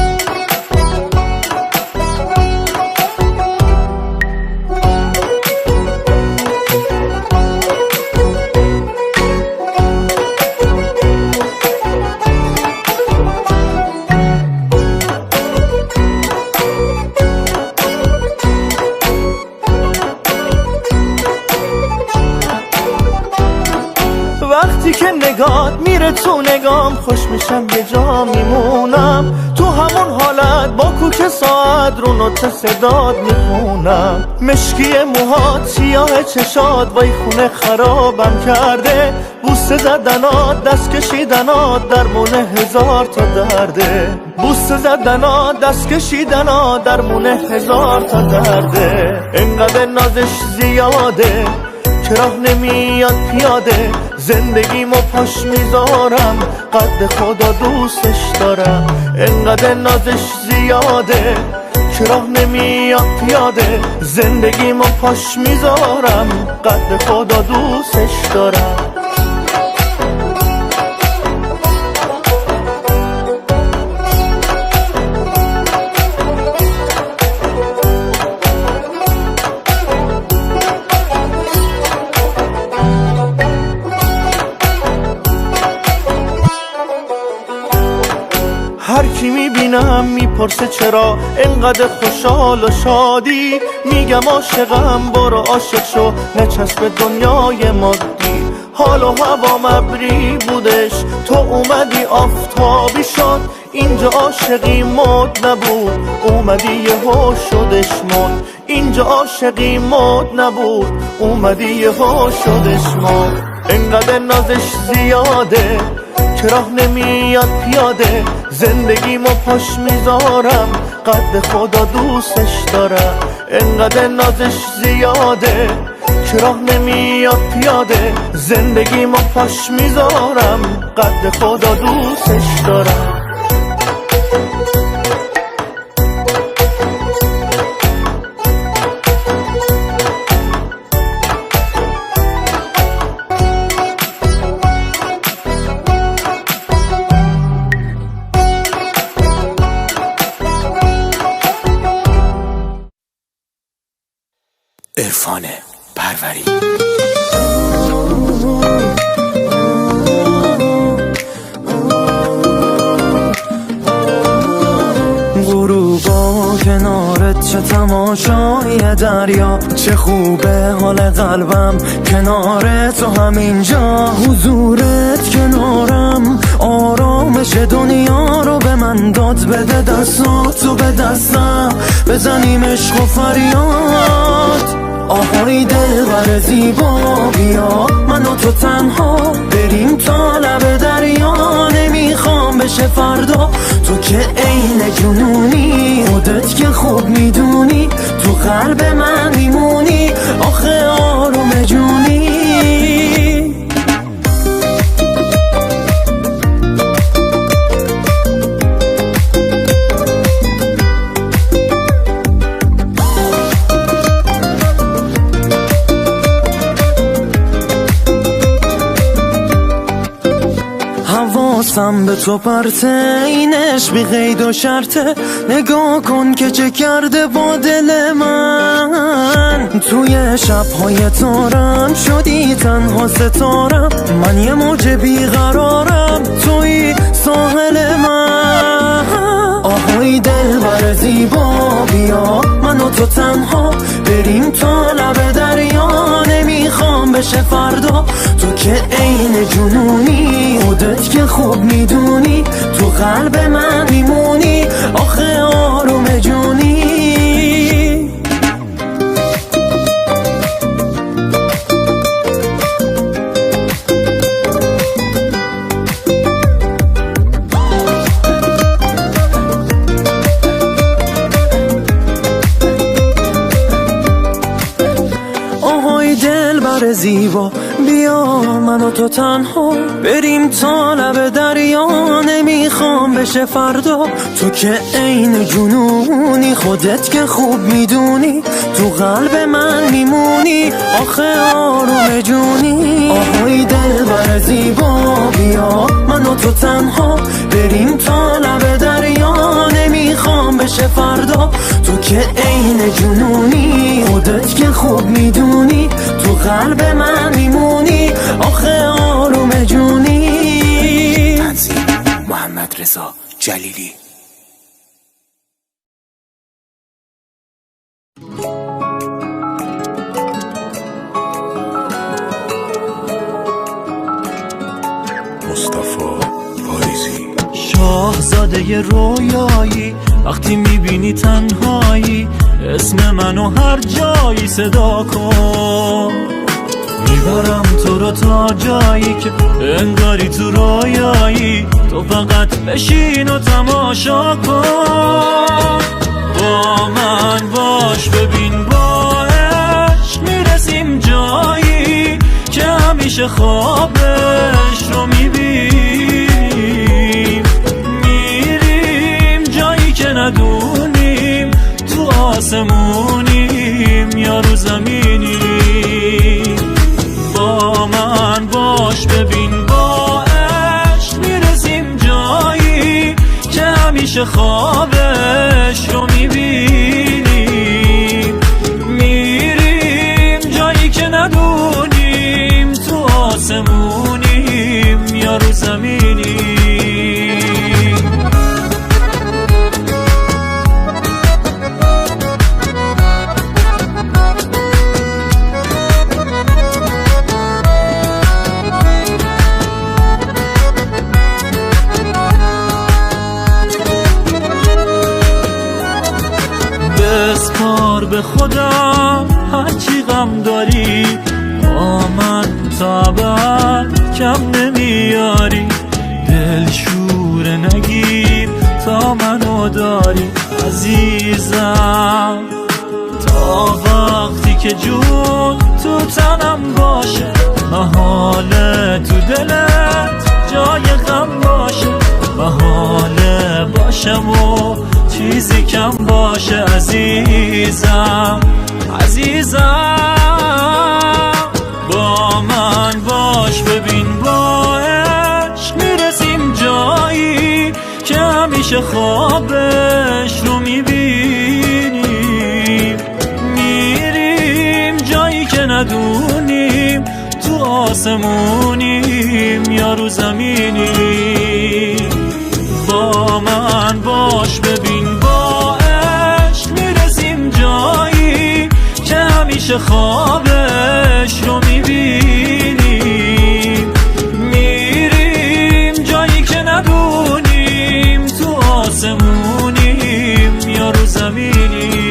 وقتی که نگات میره تو نگام، خوش میشم یه جا میمونم. تو همون حالت با کوک ساعت رو نوت صداد میخونم. مشکی موهات سیاه چشات وای خونه خرابم کرده. بوسه زدنات دست کشیدنات درمون 1000 تا درده. بوسه زدنات دست کشیدنات درمون 1000 تا درده. انقدر نازش زیاده که راه نمیاد پیاده. زندگیمو پاش میذارم قد خدا دوستش دارم. انقدر نازش زیاده که راه نمیاد پیاده. زندگیمو پاش میذارم قد خدا دوستش دارم. هر کی میبینم میپرسه چرا انقدر خوشحال و شادی. میگم عاشقم برو عاشق شو نچسب دنیای مادی. حال و هوا ابری بودش تو اومدی آفتابی شد. اینجا عاشقی مد نبود اومدی یهو شدش مد. اینجا عاشقی مد نبود اومدی یهو شدش مد. انقدر نازش زیاده که راه نمیاد پیاده. زندگیمو پاش میذارم قد خدا دوستش دارم. انقدر نازش زیاده که راه نمیاد پیاده. زندگیمو پاش میذارم قد خدا دوستش دارم. عرفان پروری. غروبا کنارت چه تماشای دریا. چه خوبه حال قلبم کنار تو همینجا. حضورت کنارم آرامش دنیا رو به من داد. بده دستاتو به دستم بزنیم عشق و فریاد. آهای دلبر زیبا بیا من و تو تنها بریم تا لب دریا. نمیخوام بشه فردا تو که عین جنونی. خودت که خوب میدونی تو قلب من میمونی. آخه آروم جونی. حواسم به تو پرته اینش بی قید و شرطه. نگاه کن که چه کرده با دل من. توی شبهای تارم شدی تنها ستارم. من یه موج بیقرارم توی ساحل من. آهای دلبر زیبا بیا من و تو تنها بریم تا لب دریا. نمیخوام بشه فردا تو که عین جنونی. خودت که خوب میدونی تو قلب من میمونی. آخه آروم جونی. آهای دلبر زیبا بیا من و تو تنها بریم تا لب دریا. نمیخوام بشه فردا تو که عین جنونی. خودت که خوب میدونی تو قلب من میمونی. آخه آروم جونی. آهای دلبر زیبا بیا من و تو تنها بریم تا لب دریا. نمیخوام بشه فردا تو که عین جنونی. خودت که خوب میدونی تو قلب من میمونی. آخه آروم جونی. تنظیم محمد رضا جلیلی. مصطفی پاییزی. شاهزاده شاهزاده رویایی وقتی میبینی تنهایی اسم منو هر جایی صدا کن میبرم تو رو تا جایی که انگاری تو رویایی تو فقط بشین و تماشا کن با من باش ببین با عشق میرسیم جایی که همیشه خوابش رو میبینیم میریم جایی که ندونیم تو آسمونیم یا رو زمینیم با من باش ببین با عشق میرسیم جایی که همیشه خوابش رو میبینیم میریم جایی که ندونیم تو آسمونیم یا رو زمینیم بسپار به خودم هرچی غم داری با من تا ابد کم نمیاری دل شور نگیر تا منو داری عزیزم تا وقتی که جون تو تنم باشه محاله تو دلت جای غم باشه محاله باشم و چیزی کم باشه عزیزم عزیزم با من باش ببین با عشق میرسیم جایی که همیشه خوابش رو میبینیم میریم جایی که ندونیم تو آسمونیم یا رو زمینیم با من باش ببین با عشق میرسیم جایی که همیشه خوابش رو میبینیم میریم جایی که ندونیم تو آسمونیم یا رو زمینیم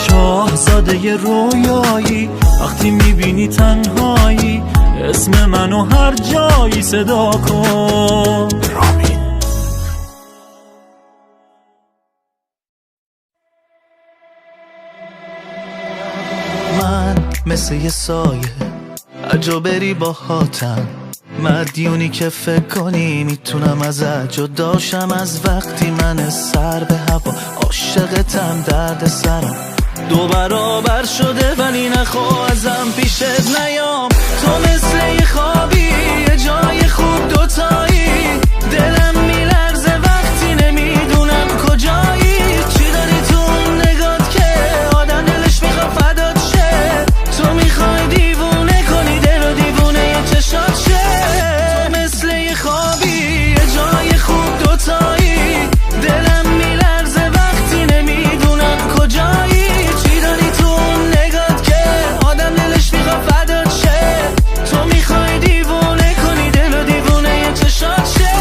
شاهزاده رویایی وقتی میبینی تنهایی اسم منو هر جایی صدا کن رامین من مثل یه سایه اجا بری با هاتم مدیونی که فکر کنی میتونم ازت جداشم از وقتی من سر به هوا عاشقتم درد سرم دو برابر شده ولی نخوا ازم پیشت نیام تو مثل یه خوابی یه جای خوب دوتایی دلم میلرزه وقتی نمیدونم کجایی چی داری تو اون نگات که آدم دلش میخواد فدات شه تو میخوای دیوونه کنی دل و دیوونه یه چشات شه تو مثل یه خوابی یه جای خوب دوتایی دلم میلرزه وقتی نمیدونم کجایی تو میخوای دیوونه کنی دل و دیوونه یه چشات شه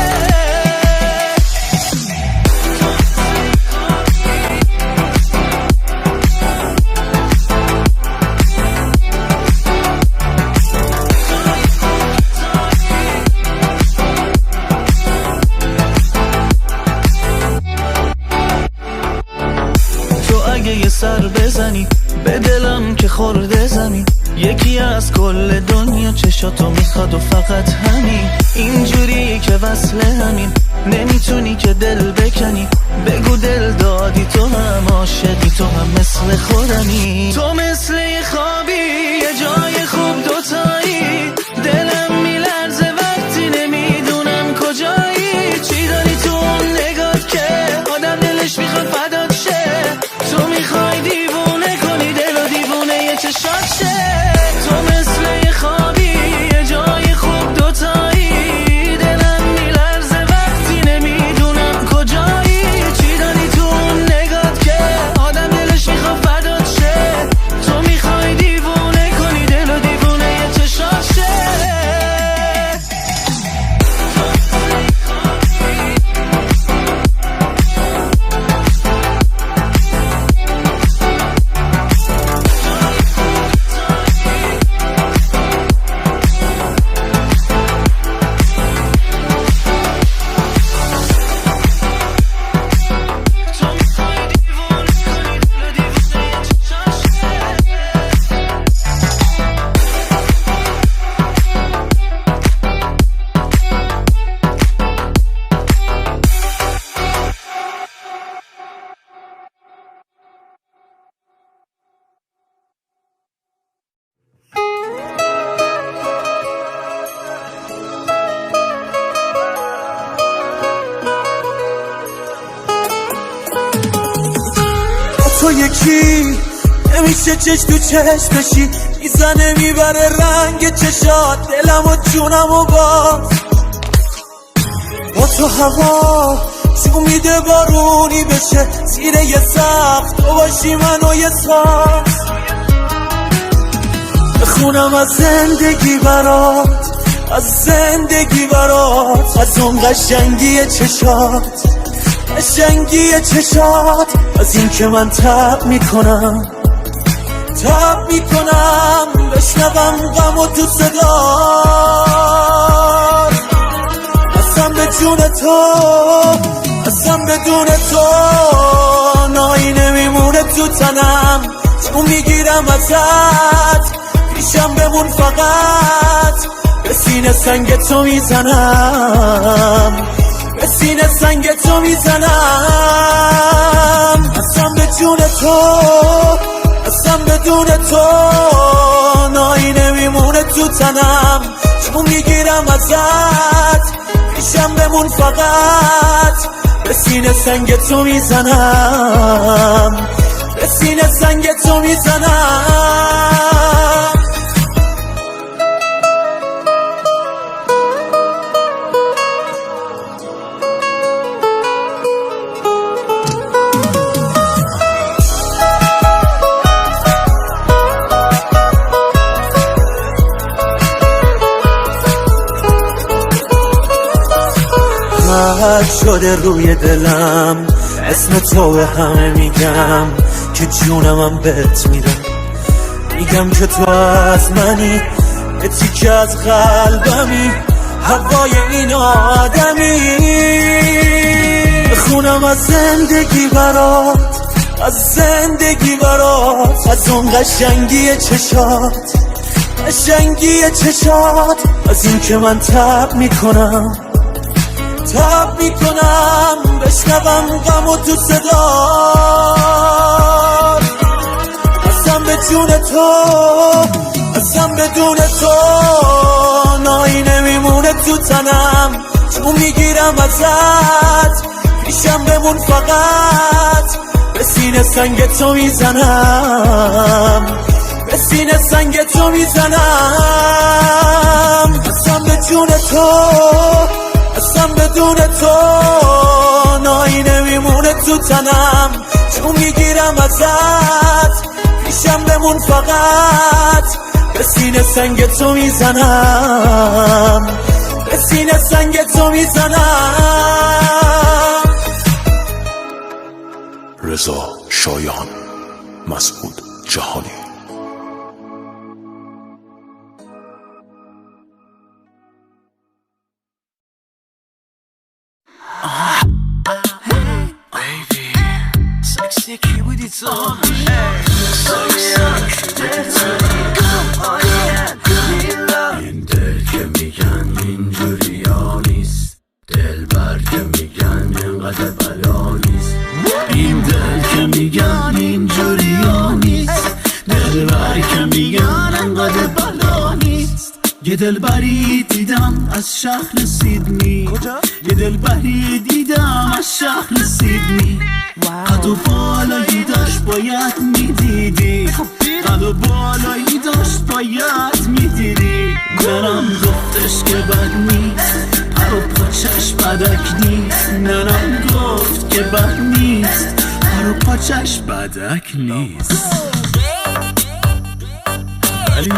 تو اگه یه سر بزنی به دلم که خورده زمین یکی از کل دنیا چشاتو میخواد و فقط همین اینجوری که وصل همین نمیتونی که دل بکنی بگو دل دادی تو هم عاشقی تو هم مثل خودمی تو مثل یه خوابی یه جای خوب دوتایی دلم میلرزه وقتی نمیدونم کجایی چی داری تو اون نگات که آدم دلش میخواد فدات شه تو میخوای دیوونه کنی دل و دیوونه یه چشات شه تو مثل یه خوابی یه جای خوب تو یکی نمیشه چش تو چش بشی، میزنه میبره رنگ چشات دلم و جونم و باز. با تو هوا شو میده بارونی بشه زیر یه سقف، تو باشی من و یه ساز. بخونم از زندگی برات، از زندگی برات، از اون قشنگی چشات، قشنگی چشات، از این که من تب میکنم بشنوم غم و تو صدات. اصلا به جون تو، اصلا بدون تو نایی نمیمونه تو تنم، تو میگیرم ازت پیشم بمون فقط، به سینه سنگ تو میزنم، به سینه سنگ تو میزنم. اصلا به جون تو، اصلا بدون تو نایی نمیمونه تو تنم، تو میگیرم ازت پیشم بمون فقط، به سینه سنگ تو میزنم، به سینه سنگ تو میزنم. خط شده روی دلم اسم تو به همه میگم که جونمم بهت میدم، میگم که تو از منی، یه تیکه از قلبمی، هوای این آدمی. بخونم از زندگی برات، از زندگی برات، از اون قشنگی چشات، قشنگی چشات، از این که من تب میکنم بشنوم غم و تو صدات. اصلا به جون تو، اصلا بدون تو نایی نمیمونه تو تنم، تو میگیرم ازت پیشم بمون فقط، به سینه سنگ تو میزنم، به سینه سنگ تو میزنم. اصلا به جون تو، اصلا بدون تو نایی نمیمونه تو تنم، تو میگیرم ازت پیشم بمون فقط، به سینه سنگ تو میزنم، به سینه سنگ تو میزنم. رضا شایان، مسعود جهانی. یکی بودی تو این دل که میگن اینجوری ها نیست، دل بر که میگن اینقدر بلا نیست، این دل که میگن اینجوری ها نیست، دل بر که میگن اینقدر بلا نیست. یه دلبری دیدم از شهر سیدنی، یه دلبری دیدم از شهر سیدنی، قد و بالایی داشت باید میدیدی، قد و بالایی داشت باید میدیدی. ننم گفتش که بد نیست، پر و پاچش بدک نیست، ننم گفت که بد نیست، پر و پاچش بدک نیست. ولی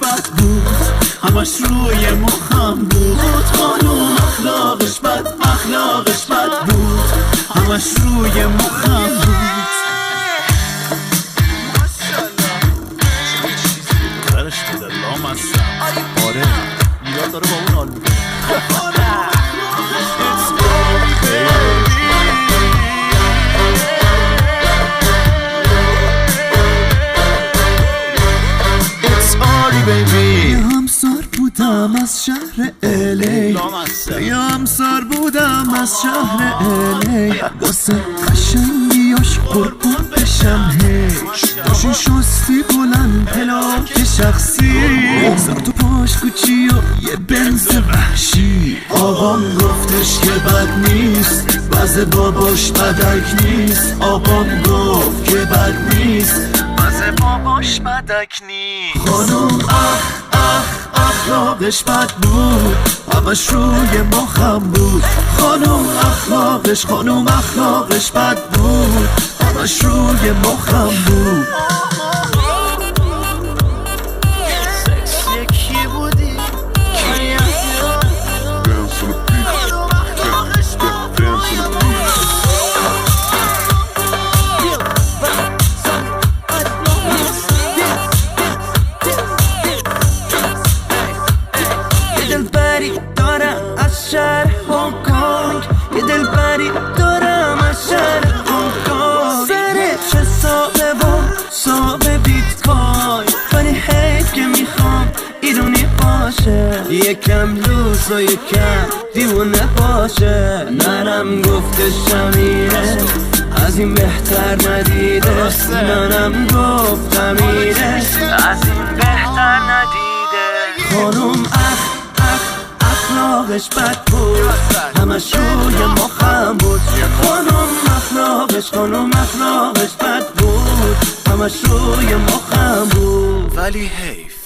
بد بود، همش روی مخم بود. خانوم اخلاقش بد، اخلاقش بد بود، همش روی مخم بود. درش بده لام هستم. آره میلاد داره با اون حال میکنه. همسار بودم از شهر اله، یا سر بودم از شهر الی واسه قشنگیاش قربون بشم هی داشون شستی بلند پلاک شخصی سر تو پاش کوچی و یه بنز وحشی آقام گفتش که بد نیست وضع باباش بدک نیست آقام گفت که بد نیست وضع باباش بدک نیست خانوم اخلاقش بد بود همش روی مخم بود خانوم اخلاقش بد بود همش روی مخم بود یکم لوس و یکم دیوونه باشه منم گفتش امیره از این بهتر ندیده منم گفتم اینه از این بهتر ندیده خانوم اخلاقش بد بود همش روی مخم بود خانوم اخلاقش بد بود همش روی مخم بود ولی حیف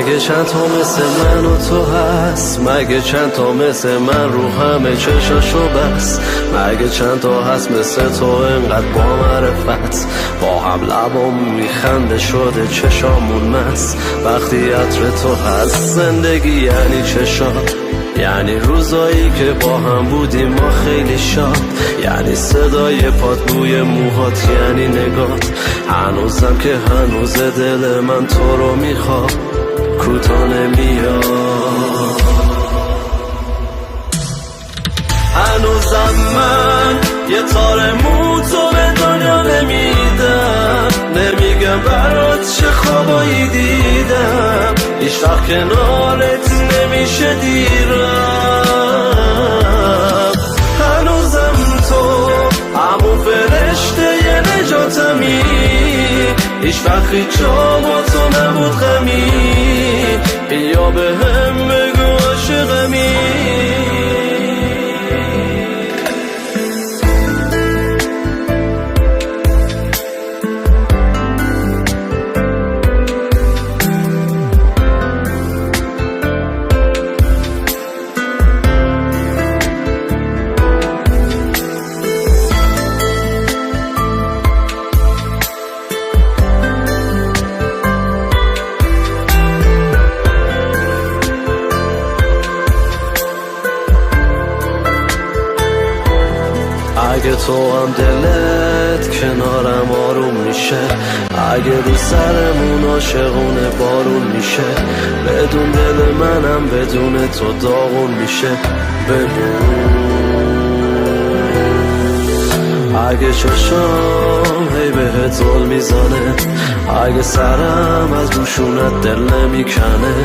مگه چند تا مثل من و تو هست مگه چند تا مثل من رو همه چشاشو بس مگه چند تا هست مثل تو انقدر با معرفت با هم لبام میخنده شده چشامون مست وقتی عطر تو هست زندگی یعنی چشات یعنی روزایی که با هم بودیم ما خیلی شاد یعنی صدای پات بوی موهات یعنی نگات هنوزم که هنوز دل من تو رو میخواد کوتا نمیاد هنوزم من یه تار مو تو به دنیا نمیدم نمیگم برات چه خوابایی دیدم هیچ وقت کنارت نمیشه دیرم هنوزم تو همون فرشته یه نجاتمی هیچ وقت هیچ جا با تو نبود غمی بیا به هم بگو عاشقمی اگه تو هم دلت کنارم آروم میشه اگه رو سرمون عاشقونه بارون میشه بدون دل منم بدون تو داغون میشه اگه چشام هی بهت ظلم میزنه اگه سرم از دوشونت دل نمیکنه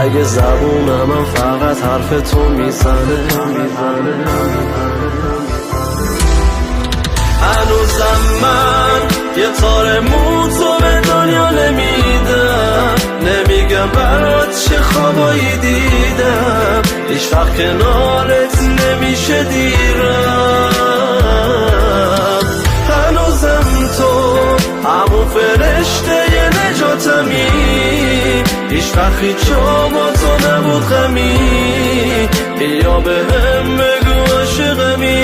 اگه زبونم هم فقط حرف تو میزنه هنوزم من یه تار مو تو به دنیا نمیدم نمیگم برات چه خوابایی دیدم هیچ وقت کنارت نمیشه دیرم هنوزم تو همون فرشته یه نجاتمی هیچ وقت هیچ جا با تو نبود غمی بیا به هم بگو عاشقمی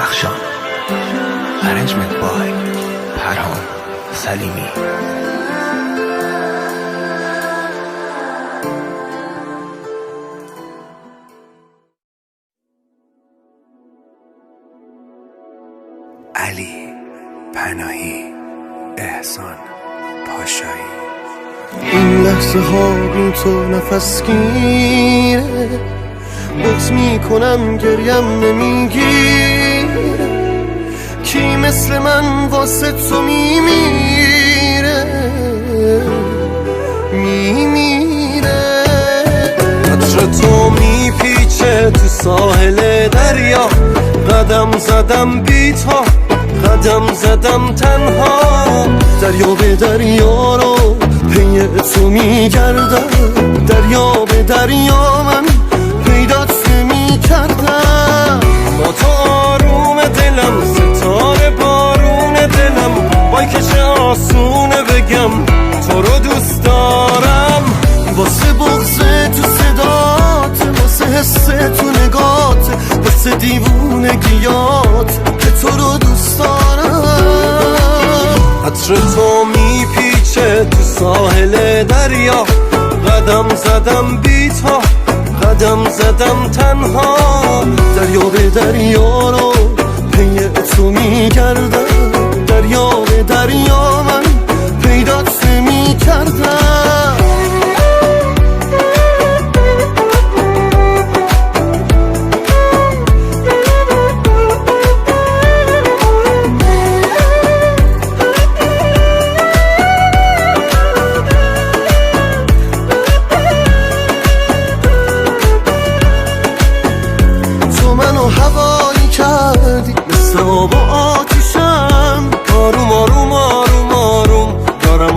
درخشان. Arrangement by پرهام سلیمی. علی پناهی، احسان پاشایی. این لحظه ها بین تو نفس گیره، بغض میکنم گریم نمیگیره. کی مثل من واسه تو میمیره عطر تو میپیچه تو ساحل دریا. قدم زدم بی تا، قدم زدم تنها. دریا به دریا رو پی تو میگردم. دریا به دریا من پیدات نمیکردم. با تو آروم دلم، ستاره بارون دلم. وای که چه آسونه بگم تو رو دوست دارم. واسه بغض تو صدات، واسه حس تو نگات، واسه دیوونگیات که تو رو دوست دارم. عطر تو میپیچه تو ساحل دریا. قدم زدم بی تا، قدم زدم تنها. دریا به دریا رو پی تو میگردم. دریا به دریا من پیدات نمیکردم.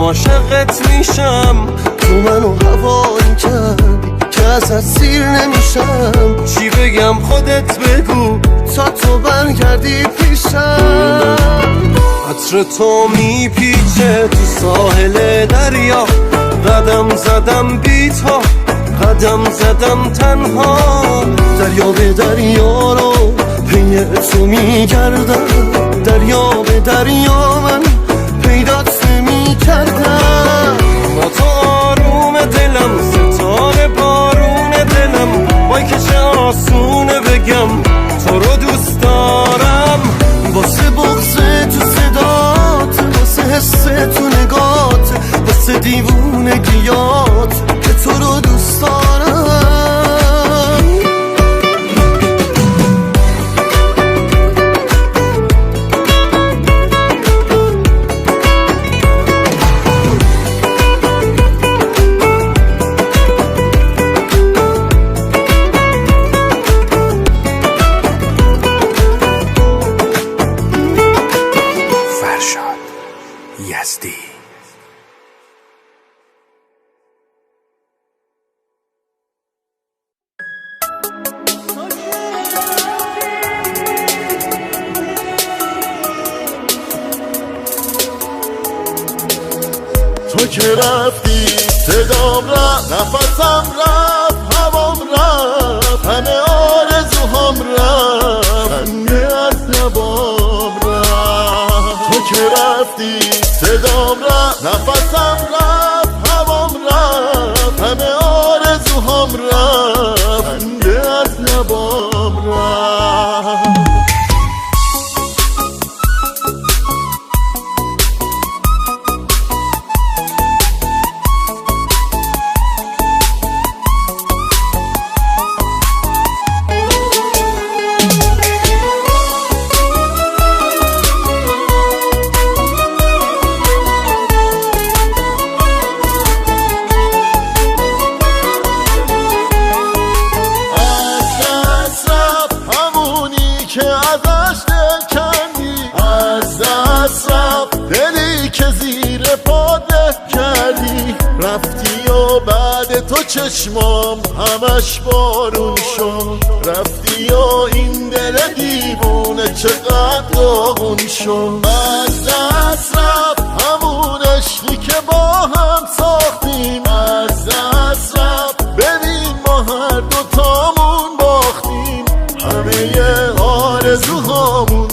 عاشقت میشم. تو منو هوایی کردی که ازت سیر نمیشم. چی بگم خودت بگو تا تو برگردی پیشم. عطر تو میپیچه تو ساحل دریا. قدم زدم بی تا، قدم زدم تنها. دریا به دریا رو پی تو میگردم. دریا به دریا من پیدات نمی‌کردم. با تو آروم دلم، ستاره بارون دلم. وای که چه آسونه بگم تو رو دوست دارم. واسه بغض تو صدات، واسه حس تو نگات، واسه دیوونگیات که تو رو دوست دارم. یزدی. تو که رفتی صدام رفت، نفسم رفت، هوام رفت، همه آرزوهام رفت، خنده از لبام رفت. تو که رفتی صدام رفت، نفسم رفت، هوام رفت، همه آرزوهام رفت، خنده از لبام رفت. رفتی و بعد تو چشمام همش بارون شد. رفتی و این دل دیوونه چقدر داغون شد. از دست رفت همون عشقی که با هم ساختیم. از دست رفت ببین ما هر دوتامون باختیم. همه آرزوهامون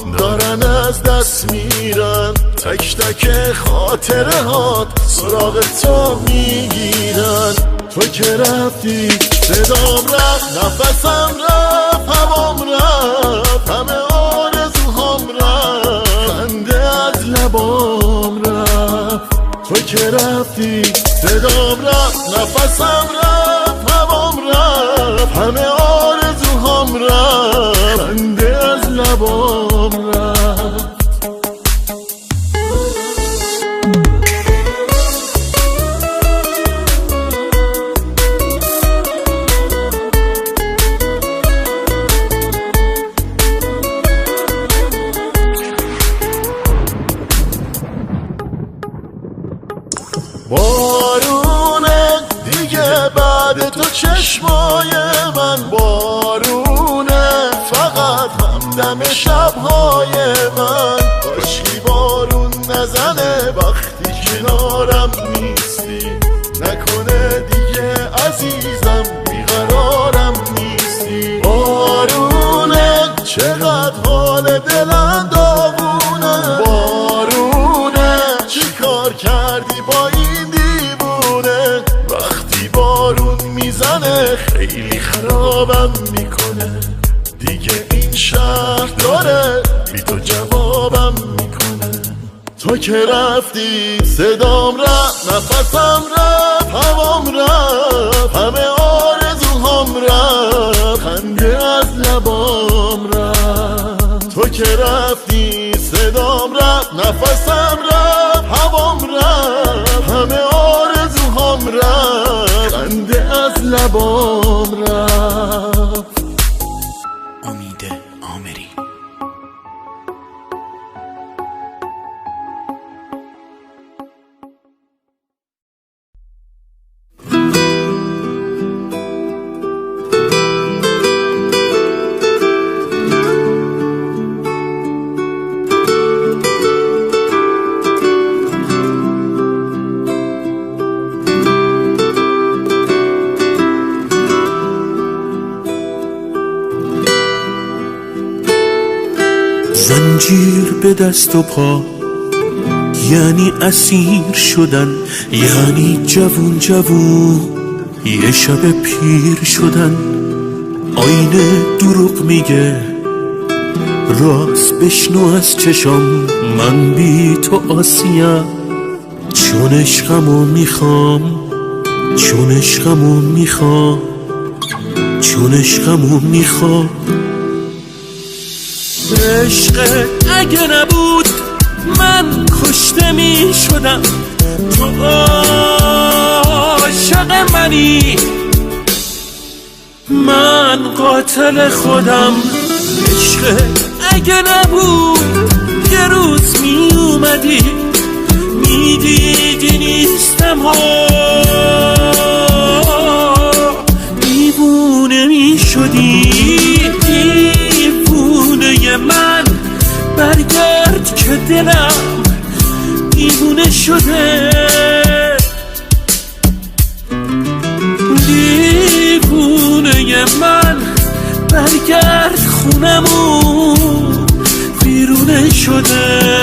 تک تک خاطره هات سراغ تو میگیرن. تو که رفتی صدام رفت، نفسم رفت، هوام رفت، همه آرزوهام رفت، خنده از لبام رفت. تو که رفتی صدام رفت، نفسم رفت، هوام رفت، همه آرزوهام رفت، خنده از لبام رفت. بارونه دیگه بعد تو چشمای من، بارونه فقط همدم شبهای من. کاشکی بارون نزنه وقتی کنارم نیستی، نکنه دیگه عزیزم بیقرارم نیستی. بارونه چقدر حال دلم داغونه، بارونه چی کار کردی با این دیوونه؟ وقتی بارون میزنه خیلی خرابم میکنه، دیگه این شهر داره بی تو جوابم میکنه. تو که رفتی صدام رفت، نفسم رفت، هوام رفت، همه آرزوهام رفت، خنده از لبام رفت. تو که رفتی صدام رفت، نفسم رفت، هوام رفت، همه آرزوهام رفت، خنده از لبام رفت. امید عامری. زنجیر به دست و پا یعنی اسیر شدن، یعنی جوون جوون یه شب پیر شدن. آینه دروغ میگه راست بشنو از چشام، من بی تو آسیم، چون عشقمو میخوام، چون عشقمو میخوام، چون عشقمو میخوام. عشق اگه نبود من کشته می شدم، تو عاشق منی، من قاتل خودم. عشق اگه نبود یه روز می اومدی میدیدی نیستم ها، دیوونه می شدی، دیوونه من برگرد که دلم دیوونه شده، دیوونه من برگرد خونمون بیرونه شده.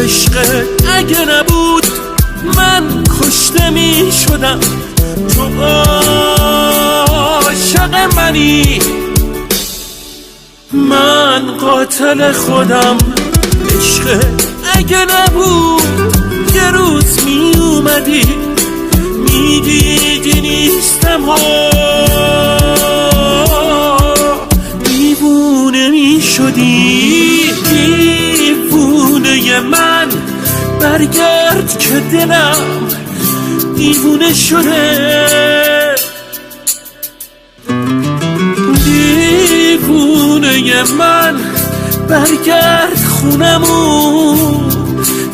عشق اگه نبود من کشته می شدم، تو عاشق منی، من قاتل خودم. عشق اگه نبود یه روز می اومدی میدیدی نیستم ها، دیوونه می شدی، دیوونه من برگرد که دلم دیوونه شده، دیوونه من برگرد خونمون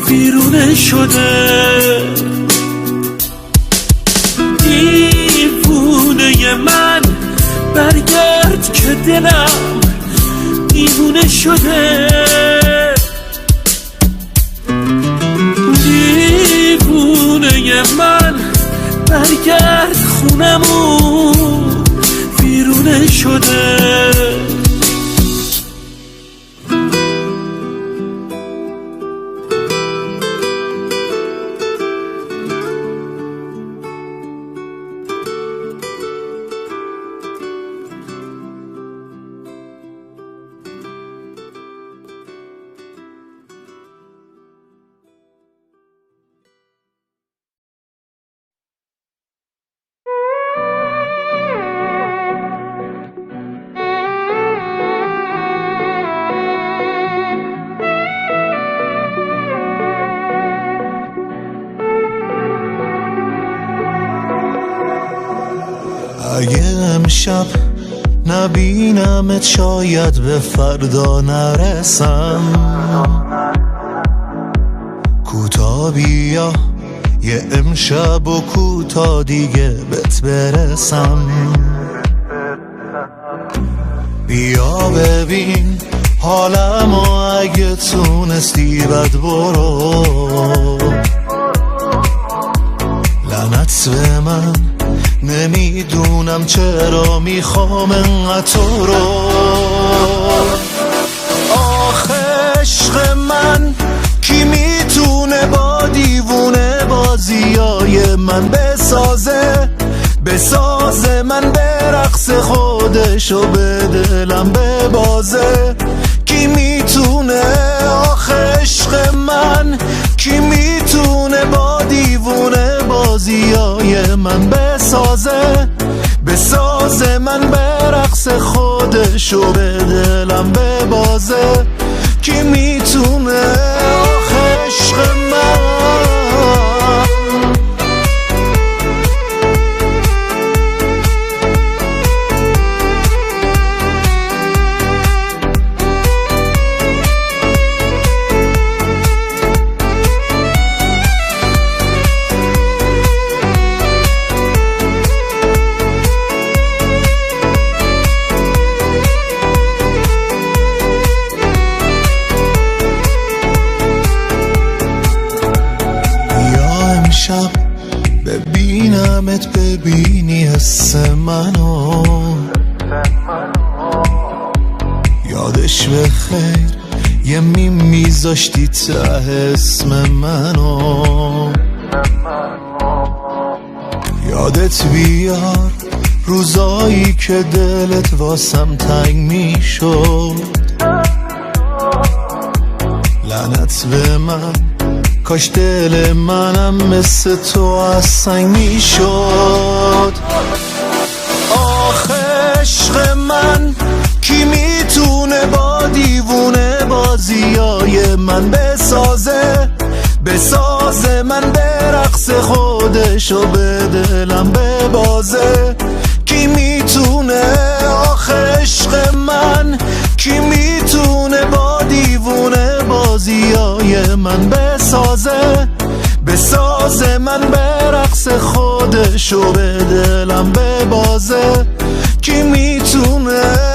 بیرونه شده، دیوونه من برگرد که دلم دیوونه شده، دیوونه من برگرد خونمون بیرونه شده. اگه امشب نبینمت شاید به فردا نرسم، کوتا بیا یه امشب و کوتا دیگه بهت برسم، بیا ببین حالمو اگه تونستی بد برو، لعنت به من نمیدونم چرا میخوام انقدر تو رو. آخه عشق من کی میتونه با دیوونه بازیای من بسازه من به رقص خودشو به دلم ببازه، کی میتونه آخه عشق من کی میتونه با دیوونه بازیای من بسازه من به رقص خودشو به دلم ببازه، کی میتونه آخه عشق من. ببینمت ببینی حس منو، یادش بخیر یه میذاشتی ته اسم منو، یادت بیار روزایی که دلت واسم تنگ میشد، لعنت به من کاش دل منم مثل تو از سنگ میشد. آخه عشق من کی میتونه با دیوونه بازیای من بسازه من به رقص خودشو به دلم ببازه، کی میتونه آخه عشق من کی میتونه با دیوونه بازیای من بسازه من به رقص خودشو به دلم ببازه، کی میتونه